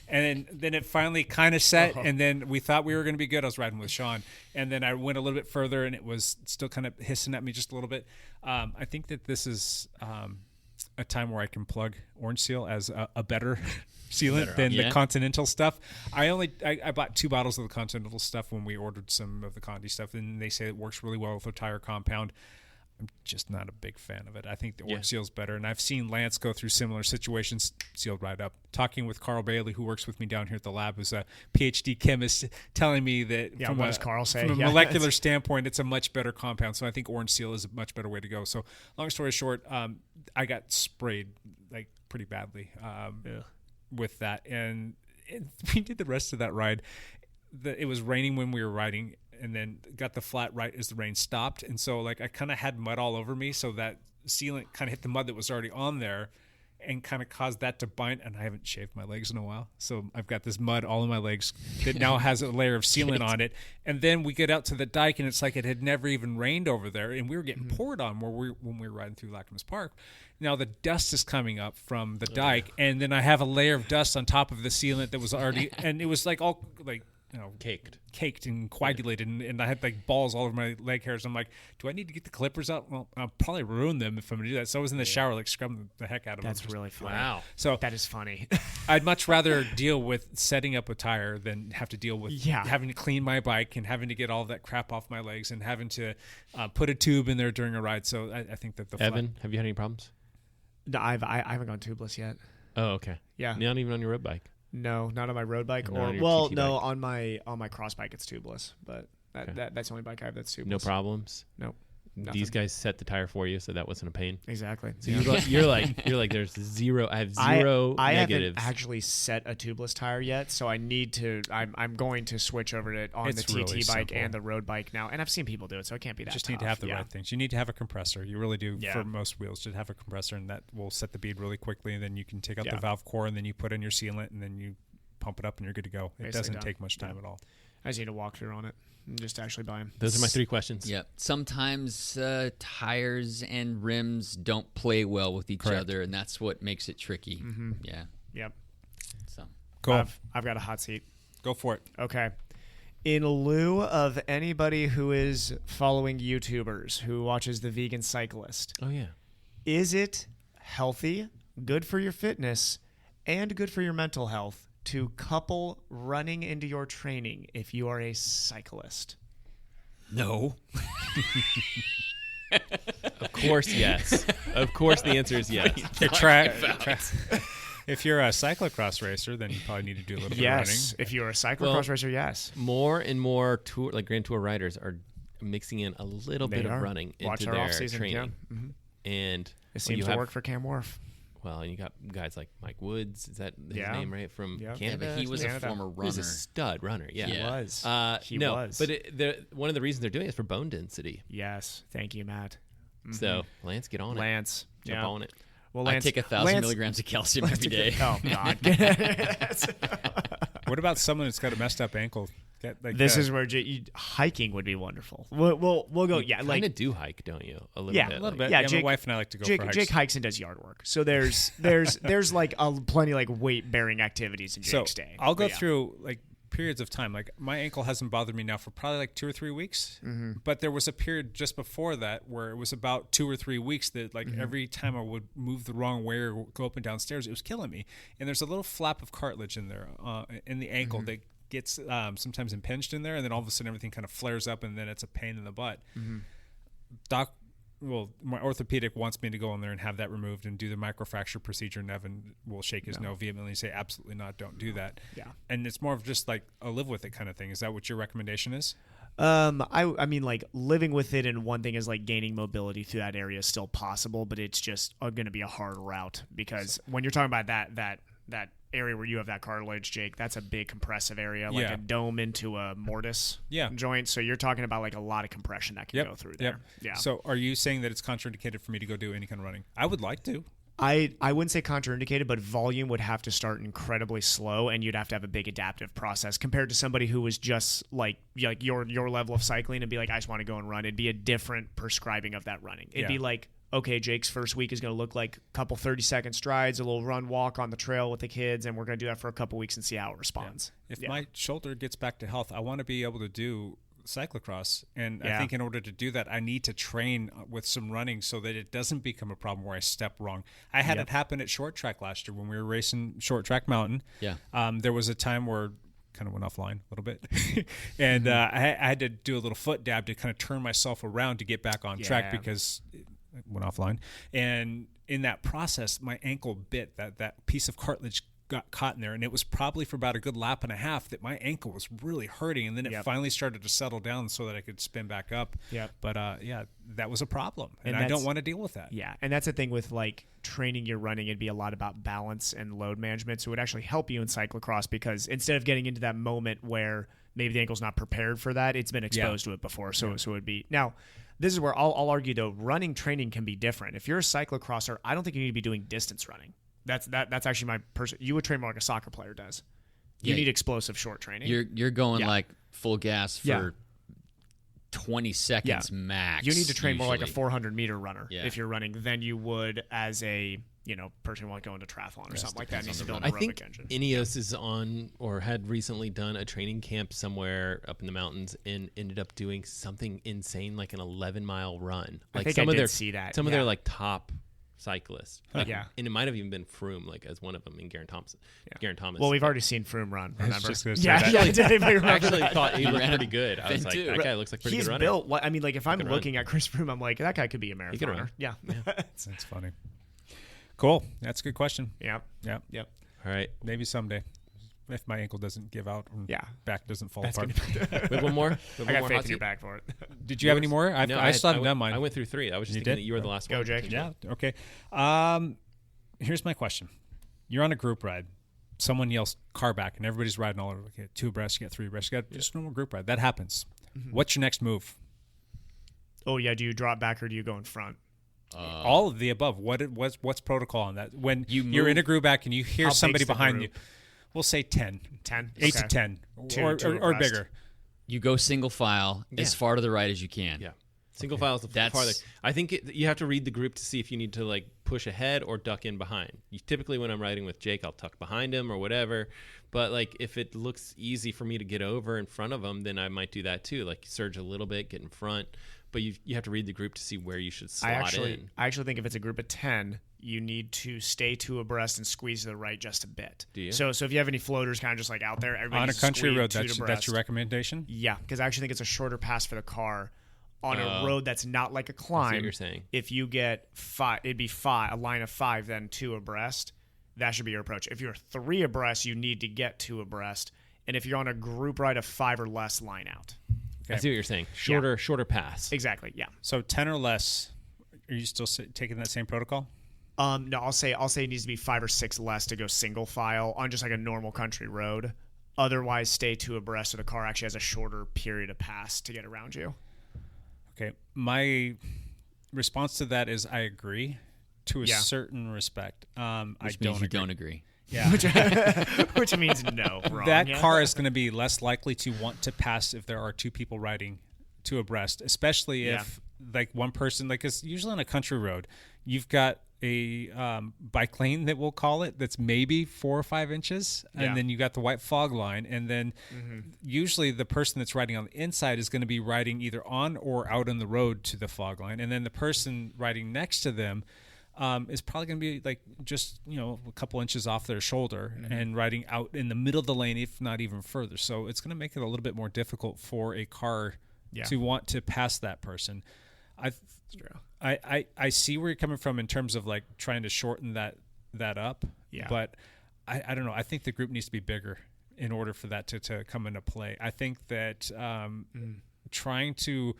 And then it finally kind of set, and then we thought we were going to be good. I was riding with Sean, and then I went a little bit further, and it was still kind of hissing at me just a little bit. I think that this is a time where I can plug Orange Seal as a better sealant than the Continental stuff. I bought 2 bottles of the Continental stuff when we ordered some of the Condi stuff, and they say it works really well with their tire compound. I'm just not a big fan of it. I think the Orange Seal's better, and I've seen Lance go through similar situations, sealed right up. Talking with Carl Bailey, who works with me down here at the lab, who's a PhD chemist, telling me that from a molecular standpoint, it's a much better compound. So I think Orange Seal is a much better way to go. So long story short, I got sprayed like pretty badly with that, and we did the rest of that ride. It was raining when we were riding, and then got the flat right as the rain stopped. And so like I kind of had mud all over me, so that sealant kind of hit the mud that was already on there and kind of caused that to bind. And I haven't shaved my legs in a while, so I've got this mud all in my legs that now has a layer of sealant on it. And then we get out to the dike, and it's like it had never even rained over there, and we were getting poured on when we were riding through Lackman's Park. Now the dust is coming up from the dike, and then I have a layer of dust on top of the sealant that was already, and it was like all like, you know, caked and coagulated, and I had like balls all over my leg hairs. I'm like, do I need to get the clippers out? Well, I'll probably ruin them if I'm gonna do that. So I was in the shower like scrubbing the heck out of them. That's really funny. Wow. So that is funny. I'd much rather deal with setting up a tire than have to deal with having to clean my bike and having to get all that crap off my legs and having to put a tube in there during a ride. So I think that Evan, have you had any problems? No, I haven't gone tubeless yet. Oh, okay. Yeah. Not even on your road bike. No, not on my road bike, Not on or your TT bike. on my cross bike it's tubeless, but that's the only bike I have that's tubeless. No problems. Nope. These guys set the tire for you, so that wasn't a pain. Exactly. So you're like there's zero. I have zero I negatives. haven't actually set a tubeless tire yet, so I need to. I'm going to switch over to it on the TT really bike simple. and the road bike now, and I've seen people do it, so it can't be that. Just tough. need to have the right things. You need to have a compressor. You really do for most wheels. Just have a compressor, and that will set the bead really quickly. And then you can take out the valve core, and then you put in your sealant, and then you pump it up, and you're good to go. It doesn't take much time at all. I just need a walkthrough on it and just actually buy them. Those are my 3 questions. Yep. Sometimes tires and rims don't play well with each other, and that's what makes it tricky. Mm-hmm. Yeah. Yep. So I've got a hot seat. Go for it. Okay. In lieu of anybody who is following YouTubers who watches The Vegan Cyclist, is it healthy, good for your fitness, and good for your mental health to couple running into your training if you are a cyclist? No. Of course, yes. Of course, the answer is yes. If you're a cyclocross racer, then you probably need to do a little bit of running. Yes. If you're a cyclocross racer, yes. More and more tour, like Grand Tour riders, are mixing in a little bit of running into their training. Yeah. Mm-hmm. And it seems to work for Cam Wharf. Well, and you got guys like Mike Woods. Is that his name, right? From Canada? Yeah, but he was a former runner. He was a stud runner. Yeah. He was. He was. But one of the reasons they're doing it is for bone density. Yes. Thank you, Matt. Mm-hmm. So, Lance, get on it. Jump on it. Well, Lance, I take 1,000 milligrams of calcium every day. Oh, God. What about someone that's got a messed up ankle? This is where hiking would be wonderful. We'll go. You kind of do hike, don't you? A little bit. A little bit. Yeah, Jake, my wife and I like to go for hikes. Jake hikes and does yard work. So there's like plenty like weight bearing activities in Jake's day. I'll go through like periods of time. Like my ankle hasn't bothered me now for probably like 2 or 3 weeks. Mm-hmm. But there was a period just before that where it was about 2 or 3 weeks that like every time I would move the wrong way or go up and down stairs, it was killing me. And there's a little flap of cartilage in there in the ankle that gets sometimes impinged in there, and then all of a sudden everything kind of flares up, and then it's a pain in the butt. My orthopedic wants me to go in there and have that removed and do the microfracture procedure, and Evan will shake his no vehemently and say, absolutely not, don't do that. Yeah. And it's more of just like a live with it kind of thing. Is that what your recommendation is? I mean, like living with it, and one thing is like gaining mobility through that area is still possible, but it's just going to be a hard route because when you're talking about that area where you have that cartilage, Jake, that's a big compressive area, like a dome into a mortise joint. So you're talking about like a lot of compression that can go through there. Yeah. So are you saying that it's contraindicated for me to go do any kind of running? I would like to. I wouldn't say contraindicated, but volume would have to start incredibly slow, and you'd have to have a big adaptive process compared to somebody who was just like your level of cycling and be like, I just want to go and run. It'd be a different prescribing of that running. It'd be like okay, Jake's first week is going to look like a couple 30-second strides, a little run walk on the trail with the kids, and we're going to do that for a couple weeks and see how it responds. If my shoulder gets back to health, I want to be able to do cyclocross, and I think in order to do that, I need to train with some running so that it doesn't become a problem where I step wrong. I had it happen at short track last year when we were racing short track mountain. There was a time where kind of went offline a little bit and I had to do a little foot dab to kind of turn myself around to get back on track because it went offline. And in that process, my ankle bit, that piece of cartilage got caught in there, and it was probably for about a good lap and a half that my ankle was really hurting, and then it finally started to settle down so that I could spin back up. But that was a problem, and I don't want to deal with that. And that's the thing with like training your running. It'd be a lot about balance and load management, so it would actually help you in cyclocross, because instead of getting into that moment where maybe the ankle's not prepared for that, it's been exposed to it before, so it would be. Now, this is where I'll argue, though, running training can be different. If you're a cyclocrosser, I don't think you need to be doing distance running. That's actually my person. You would train more like a soccer player does. You need explosive short training. You're going like full gas for 20 seconds max. You need to train more like a 400-meter runner if you're running than you would as a person who wants to go into triathlon or something like that. Needs to build an aerobic engine. Ineos is on or had recently done a training camp somewhere up in the mountains and ended up doing something insane like an 11-mile run. Like I think I did see that. Some of their like top cyclists. Like, and it might have even been Froome, like as one of them, in Geraint Thomas. Geraint Thomas. Well, we've already seen Froome run. Remember? I actually thought he looked pretty good. I was like, that guy looks like pretty good runner. He's built. I mean, like if I'm looking at Chris Froome, I'm like, that guy could be a marathoner. Yeah, that's funny. Cool. That's a good question. Yep. All right, maybe someday. If my ankle doesn't give out and back doesn't fall apart. We have one more? I got faith in your back for it. Did you have any more? I still haven't done mine. I went through 3. I was just thinking that you were the last one. Go, Jake. Yeah, okay. Here's my question. You're on a group ride. Someone yells car back, and everybody's riding all over. You get 2 abreast, you get 3 abreast. You got just a normal group ride. That happens. What's your next move? Oh, yeah. Do you drop back or do you go in front? All of the above. What's protocol on that? When you're in a group back and you hear somebody behind you, we'll say 10. 8 to 10 or bigger. You go single file as far to the right as you can. Yeah. Single file is the farthest. I think you have to read the group to see if you need to like push ahead or duck in behind. Typically when I'm riding with Jake, I'll tuck behind him or whatever. But like if it looks easy for me to get over in front of him, then I might do that too. Like surge a little bit, get in front. But you have to read the group to see where you should slot in. I actually think if it's a group of 10, you need to stay 2 abreast and squeeze to the right just a bit. Do you? So if you have any floaters kind of just like out there, everybody on a country road, that's your recommendation? Yeah, because I actually think it's a shorter pass for the car on a road that's not like a climb. That's what you're saying. If you get 5, it'd be a line of 5, then 2 abreast. That should be your approach. If you're 3 abreast, you need to get 2 abreast. And if you're on a group ride of 5 or less, line out. Okay. I see what you're saying. Shorter pass. Exactly. Yeah. So 10 or less. Are you still taking that same protocol? No, I'll say it needs to be 5 or 6 less to go single file on just like a normal country road. Otherwise, stay 2 abreast so the car actually has a shorter period of pass to get around you. Okay. My response to that is I agree to a certain respect. Which means you don't agree. Yeah. Which means no. Wrong. That car is going to be less likely to want to pass if there are 2 people riding 2 abreast, especially if like one person, like it's usually on a country road, you've got a bike lane that we'll call it that's maybe 4 or 5 inches, and then you got the white fog line, and then usually the person that's riding on the inside is going to be riding either on or out on the road to the fog line, and then the person riding next to them is probably going to be like just a couple inches off their shoulder and riding out in the middle of the lane, if not even further. So it's going to make it a little bit more difficult for a car to want to pass that person. I see where you're coming from in terms of like trying to shorten that up. Yeah. But I don't know. I think the group needs to be bigger in order for that to come into play. I think that trying to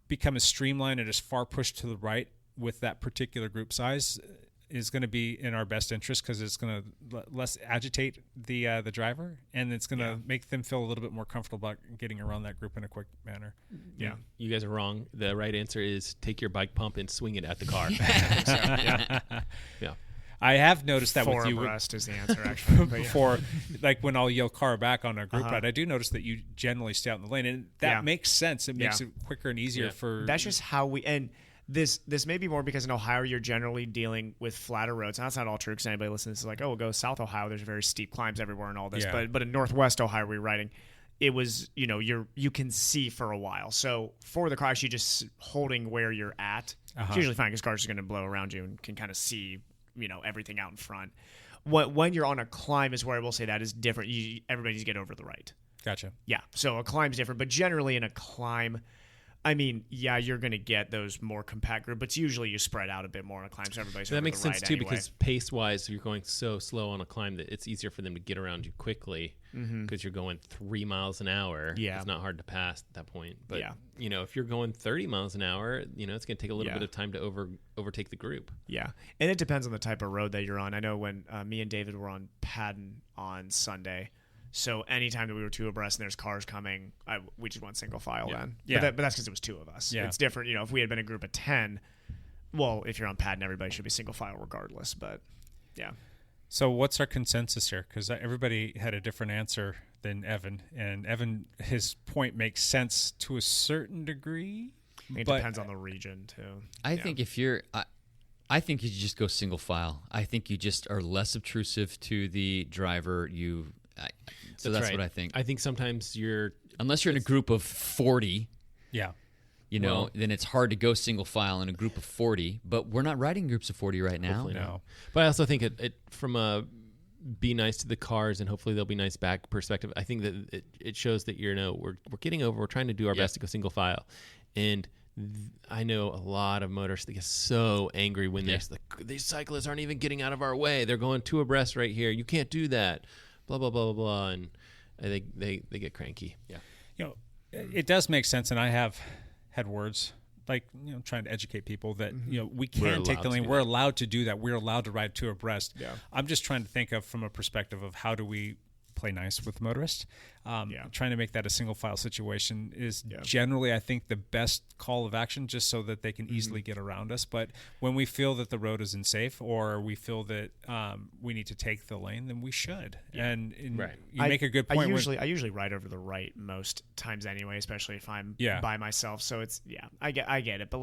become as streamlined and as far pushed to the right with that particular group size is going to be in our best interest, because it's going to less agitate the driver, and it's going to make them feel a little bit more comfortable about getting around that group in a quick manner. Yeah. You guys are wrong. The right answer is take your bike pump and swing it at the car. Yeah. I have noticed that with you. 4 abreast is the answer, actually. Before, like when I'll yell car back on a group ride, I do notice that you generally stay out in the lane, and that makes sense. It makes it quicker and easier for. That's just how we. And This may be more because in Ohio you're generally dealing with flatter roads. Now, that's not all true because anybody listening to this is like, oh, we'll go South Ohio. There's very steep climbs everywhere and all this. Yeah. But in Northwest Ohio where you're riding, it was, you can see for a while. So for the crash, you just holding where you're at. It's usually fine because cars are going to blow around you and can kind of see, everything out in front. When you're on a climb is where I will say that is different. Everybody needs to get over the right. Gotcha. Yeah. So a climb's different, but generally in a climb, I mean, yeah, you're going to get those more compact group, but usually you spread out a bit more on a climb. So everybody's that makes sense too, anyway. because pace-wise, you're going so slow on a climb that it's easier for them to get around you quickly because you're going 3 miles an hour. Yeah. It's not hard to pass at that point. But, if you're going 30 miles an hour, it's going to take a little bit of time to overtake the group. Yeah. And it depends on the type of road that you're on. I know when me and David were on Padden on Sunday, so anytime that we were two abreast and there's cars coming, we just went single file then. Yeah. But that's because it was two of us. Yeah. It's different. If we had been a group of 10, well, if you're on Padden, everybody should be single file regardless. But, yeah. So what's our consensus here? Because everybody had a different answer than Evan. And Evan, his point makes sense to a certain degree. It depends on the region, too. I think if you're... I think you just go single file. I think you just are less obtrusive to the driver. So that's right. what I think. I think sometimes unless you're in a group of 40, then it's hard to go single file in a group of 40. But we're not riding groups of 40 right now. No. But I also think it from a be nice to the cars and hopefully they'll be nice back perspective. I think that it shows that we're getting over. We're trying to do our best to go single file, and I know a lot of motorists that get so angry when these cyclists aren't even getting out of our way. They're going two abreast right here. You can't do that. Blah blah blah blah blah, and they get cranky. Yeah, it does make sense, and I have had words like trying to educate people that we can take the lane. We're allowed to do that. We're allowed to ride two abreast. Yeah. I'm just trying to think of from a perspective of how do we play nice with motorists. Trying to make that a single file situation is generally, I think, the best call of action, just so that they can easily get around us. But when we feel that the road is unsafe or we feel that we need to take the lane, then we should. Yeah. And you make a good point. I usually ride over the right most times anyway, especially if I'm by myself. So it's I get it. But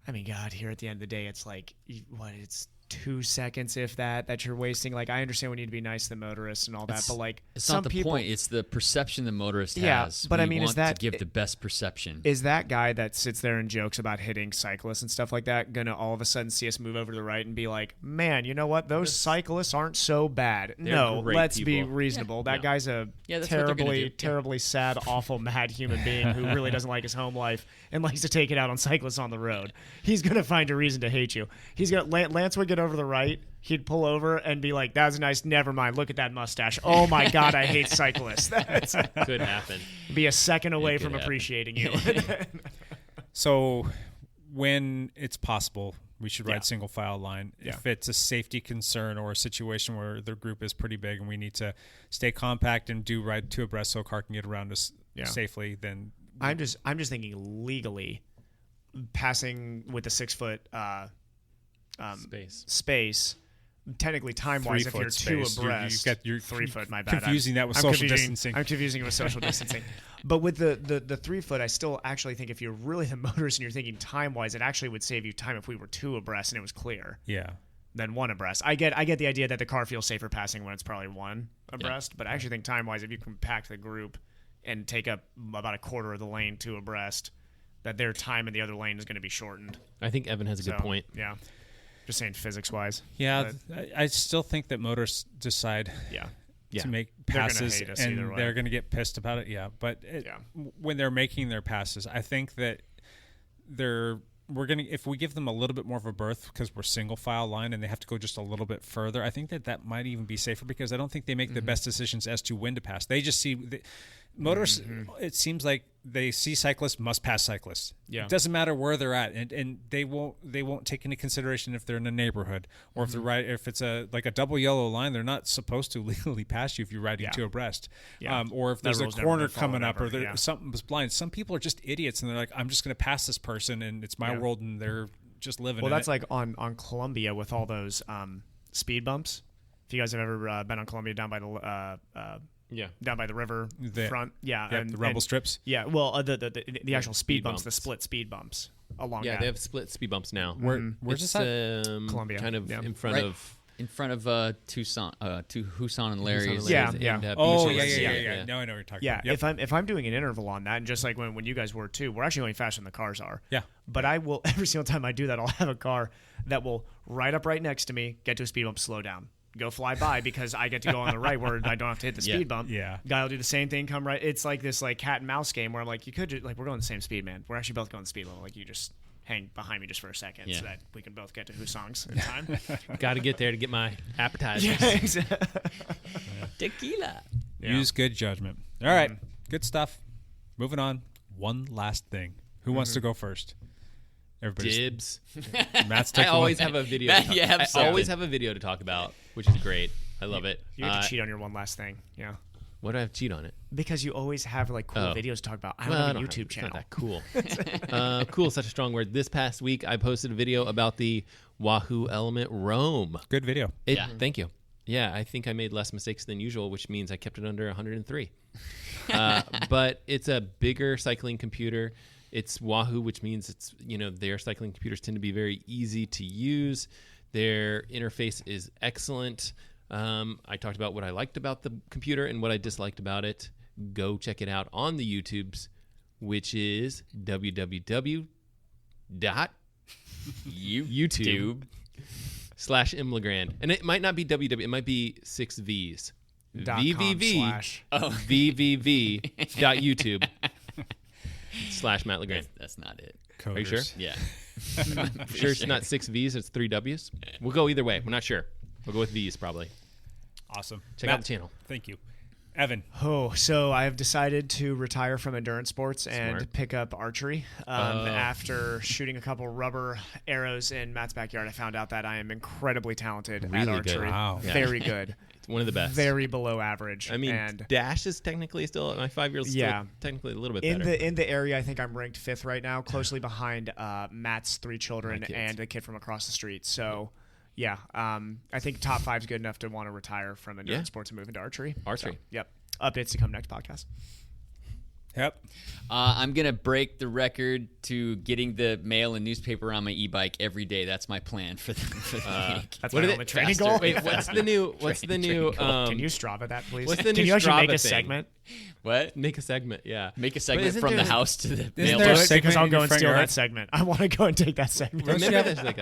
God, here at the end of the day, it's like it's 2 seconds, if that you're wasting. I understand we need to be nice to the motorists and all that, but it's some not the people, point. It's the perception the motorist has. But we is that to give the best perception? Is that guy that sits there and jokes about hitting cyclists and stuff like that gonna all of a sudden see us move over to the right and be like, man, you know what? Those cyclists aren't so bad. No, let's be reasonable. That guy's a terribly sad, awful, mad human being who really doesn't like his home life and likes to take it out on cyclists on the road. He's gonna find a reason to hate you. Lance would get over the right, he'd pull over and be like, "That's nice. Never mind. Look at that mustache. Oh my God, I hate cyclists." Could happen. Be a second away from appreciating you. So, when it's possible, we should ride single file line. If it's a safety concern or a situation where the group is pretty big and we need to stay compact and ride two abreast so a car can get around us safely, then I'm just thinking legally, passing with the 6 foot. Space. Technically, time-wise, if you're two abreast, you're 3 foot. My bad. Confusing that with social distancing. I'm confusing it with social distancing. But with the 3 foot, I still actually think if you're really the motorist and you're thinking time-wise, it actually would save you time if we were two abreast and it was clear. Yeah. Than one abreast. I get the idea that the car feels safer passing when it's probably one abreast, but I actually think time-wise, if you compact the group and take up about a quarter of the lane two abreast, that their time in the other lane is going to be shortened. I think Evan has a good point. Yeah. Just saying physics-wise. Yeah, I still think that motorists decide to make passes, and they're going to get pissed about it. Yeah, but when they're making their passes, I think that if we give them a little bit more of a berth because we're single file line and they have to go just a little bit further, I think that might even be safer because I don't think they make the best decisions as to when to pass. They just see motorists. It seems like they see cyclists must pass cyclists. Yeah. It doesn't matter where they're at, and they won't take into consideration if they're in a neighborhood or if they're if it's a double yellow line, they're not supposed to legally pass you if you're riding two abreast. Yeah. Or if there's a corner coming up or something's blind. Some people are just idiots and they're like, I'm just going to pass this person and it's my world and they're just living. Well, that's like on Columbia with all those speed bumps. If you guys have ever been on Columbia down by the down by the river front. Yeah. And the rumble strips. Yeah. Well, the actual speed bumps, the split speed bumps. along Yeah, that. they have split speed bumps now. Where's this at? Columbia. Kind of in front Right. of... In front of Tucson and Larry's. Yeah. Oh, Beaches. yeah. No, I know what you're talking about. Yeah, if I'm doing an interval on that, and just like when you guys were too, we're actually going faster than the cars are. Yeah. But I will, every single time I do that, I'll have a car that will ride up right next to me, get to a speed bump, slow down, go fly by because I get to go on the right where I don't have to hit the speed bump. Yeah. Guy will do the same thing, come right. It's like this like cat and mouse game where I'm like, you could just, like we're going the same speed, man. We're actually both going the speed level. Like you just hang behind me just for a second so that we can both get to Husong's in time. Got to get there to get my appetizers. Yeah, exactly. Tequila. Use good judgment. All right. Good stuff. Moving on. One last thing. Who wants to go first? Everybody's Dibs. Matt's I taking always one. have a video. I always have a video to talk about, which is great. I love it. You have to cheat on your one last thing. Yeah. What do I have to cheat on it? Because you always have like cool videos to talk about. I don't have a YouTube channel. It's not that cool. Cool is such a strong word. This past week, I posted a video about the Wahoo Element Roam. Good video. Thank you. Yeah, I think I made less mistakes than usual, which means I kept it under 103. But it's a bigger cycling computer. It's Wahoo, which means it's their cycling computers tend to be very easy to use. Their interface is excellent. I talked about what I liked about the computer and what I disliked about it. Go check it out on the YouTubes, which is www.youtube.com/imlegrand. And it might not be www, it might be 6 V's. www.youtube/Matt That's not it. Coders. Are you sure? Yeah. Sure it's not 6 V's, it's 3 W's? We'll go either way. We're not sure. We'll go with V's probably. Awesome. Check out the channel. Thank you. Evan. So I have decided to retire from endurance sports and pick up archery. After shooting a couple rubber arrows in Matt's backyard, I found out that I am incredibly talented at archery. Good. Wow. Very good. It's one of the best. Very below average. I mean, Dash is technically still, my 5-year-old's still technically a little bit better. In the area, I think I'm ranked 5th right now, closely behind Matt's 3 children and the kid from across the street. So... yeah, I think top 5 is good enough to want to retire from endurance sports and move into archery. Archery. So, yep. Updates to come next podcast. Yep. I'm going to break the record to getting the mail and newspaper on my e-bike every day. That's my plan for the week. That's my only training goal. Wait, what's the new can you Strava that, please? What's the Can new you actually Strava make a thing? segment? What? Make a segment, yeah. Make a segment from the house to the Isn't mail. there a Because segment I'll in go your and front steal yard? that segment. I want to go and take that segment. Remember there's like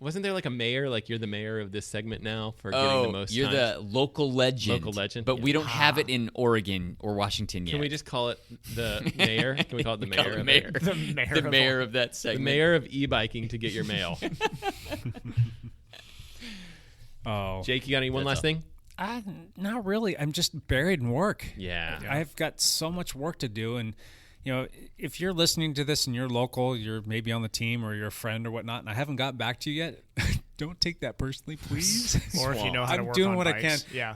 wasn't there like a mayor, like you're the mayor of this segment now for getting the most you're times? the local legend. Local legend, But yeah. we don't have it in Oregon or Washington yet. Can we just call it the mayor? Can we call it the mayor? the mayor. The mayor of that The segment. mayor of e-biking to get your mail. Oh. Jake, you got any one last thing? Not really. I'm just buried in work. Yeah. I've got so much work to do. And, if you're listening to this and you're local, you're maybe on the team or you're a friend or whatnot, and I haven't gotten back to you yet, don't take that personally, please. Or if you know how to I'm work doing on what bikes. I can. Yeah.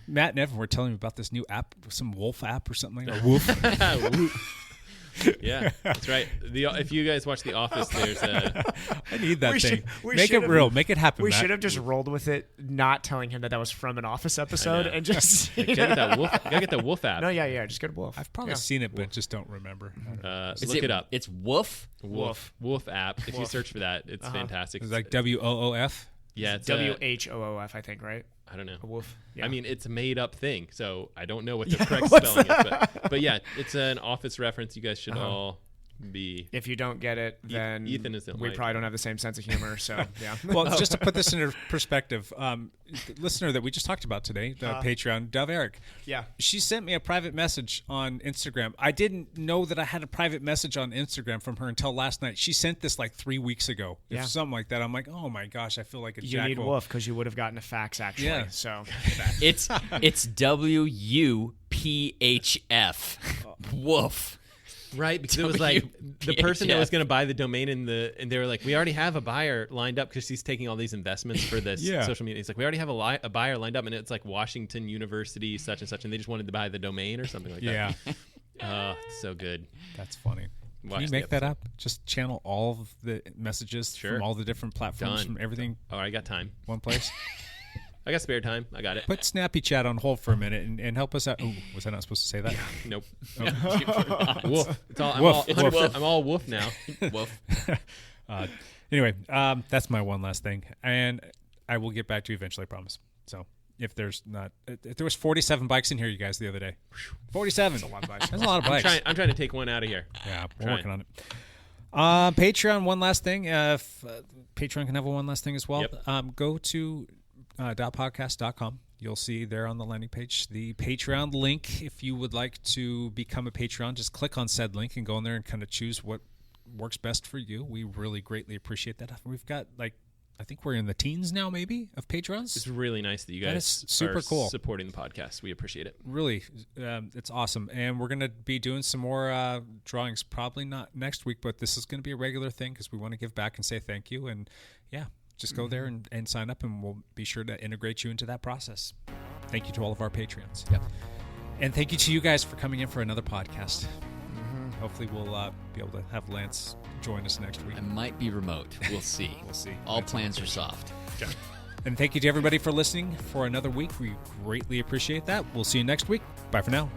Matt and Evan were telling me about this new app, some Wolf app or something, or Woof. Yeah, that's right. If you guys watch The Office, there's a... I need that thing. We Make it should've- real. Make it happen, We Matt. should have just rolled with it, not telling him that was from an Office episode, and just Gotta get that Wolf. Gotta get the Wolf app. No, yeah, just go to Wolf. I've probably seen it, but just don't remember. Look it up. It's Woof. Wolf app. If you search for that, it's fantastic. It's like WOOF. Yeah, it's WHOOF, I think, right? I don't know. A wolf. Yeah. I mean, it's a made-up thing, so I don't know what the correct spelling is. But yeah, it's an Office reference. You guys should all be. If you don't get it, then Ethan is we probably don't have the same sense of humor. So yeah. Well, just to put this into perspective, the listener that we just talked about today, Patreon, Dove Eric. Yeah. She sent me a private message on Instagram. I didn't know that I had a private message on Instagram from her until last night. She sent this like 3 weeks ago. Yeah. Something like that. I'm like, oh my gosh, I feel like a You jackal. need Wolf because you would have gotten a fax actually. Yeah. So It's WUPHF. Woof. Right, because it was like the person that was going to buy the domain and they were like, we already have a buyer lined up because she's taking all these investments for this social media. It's like, we already have a buyer lined up, and it's like Washington University such and such, and they just wanted to buy the domain or something like that. Yeah. So good. That's funny. Can you make that up? Just channel all of the messages from all the different platforms, from everything. Oh, I got time. One place. I got spare time. I got it. Put Snappy Chat on hold for a minute and help us out. Oh, was I not supposed to say that? Nope. Oh. Woof. I'm all woof now. Woof. Anyway, that's my one last thing, and I will get back to you eventually, I promise. So if there was 47 bikes in here, you guys, the other day. 47. That's a lot of bikes. That's a lot of bikes. I'm trying to take one out of here. Yeah, we're working on it. Patreon, one last thing. If Patreon can have one last thing as well. Yep. Go to .podcast.com. You'll see there on the landing page the Patreon link. If you would like to become a Patreon, just click on said link and go in there and kind of choose what works best for you. We really greatly appreciate that. We've got I think we're in the teens now, maybe, of patrons. It's really nice that you guys super are cool. supporting the podcast. We appreciate it. Really, it's awesome. And we're going to be doing some more drawings, probably not next week, but this is going to be a regular thing because we want to give back and say thank you. And, yeah, just go there and sign up, and we'll be sure to integrate you into that process. Thank you to all of our Patreons. Yep. And thank you to you guys for coming in for another podcast. Hopefully we'll be able to have Lance join us next week. I might be remote. We'll see. We'll see. All plans are soft. Okay. And thank you to everybody for listening for another week. We greatly appreciate that. We'll see you next week. Bye for now.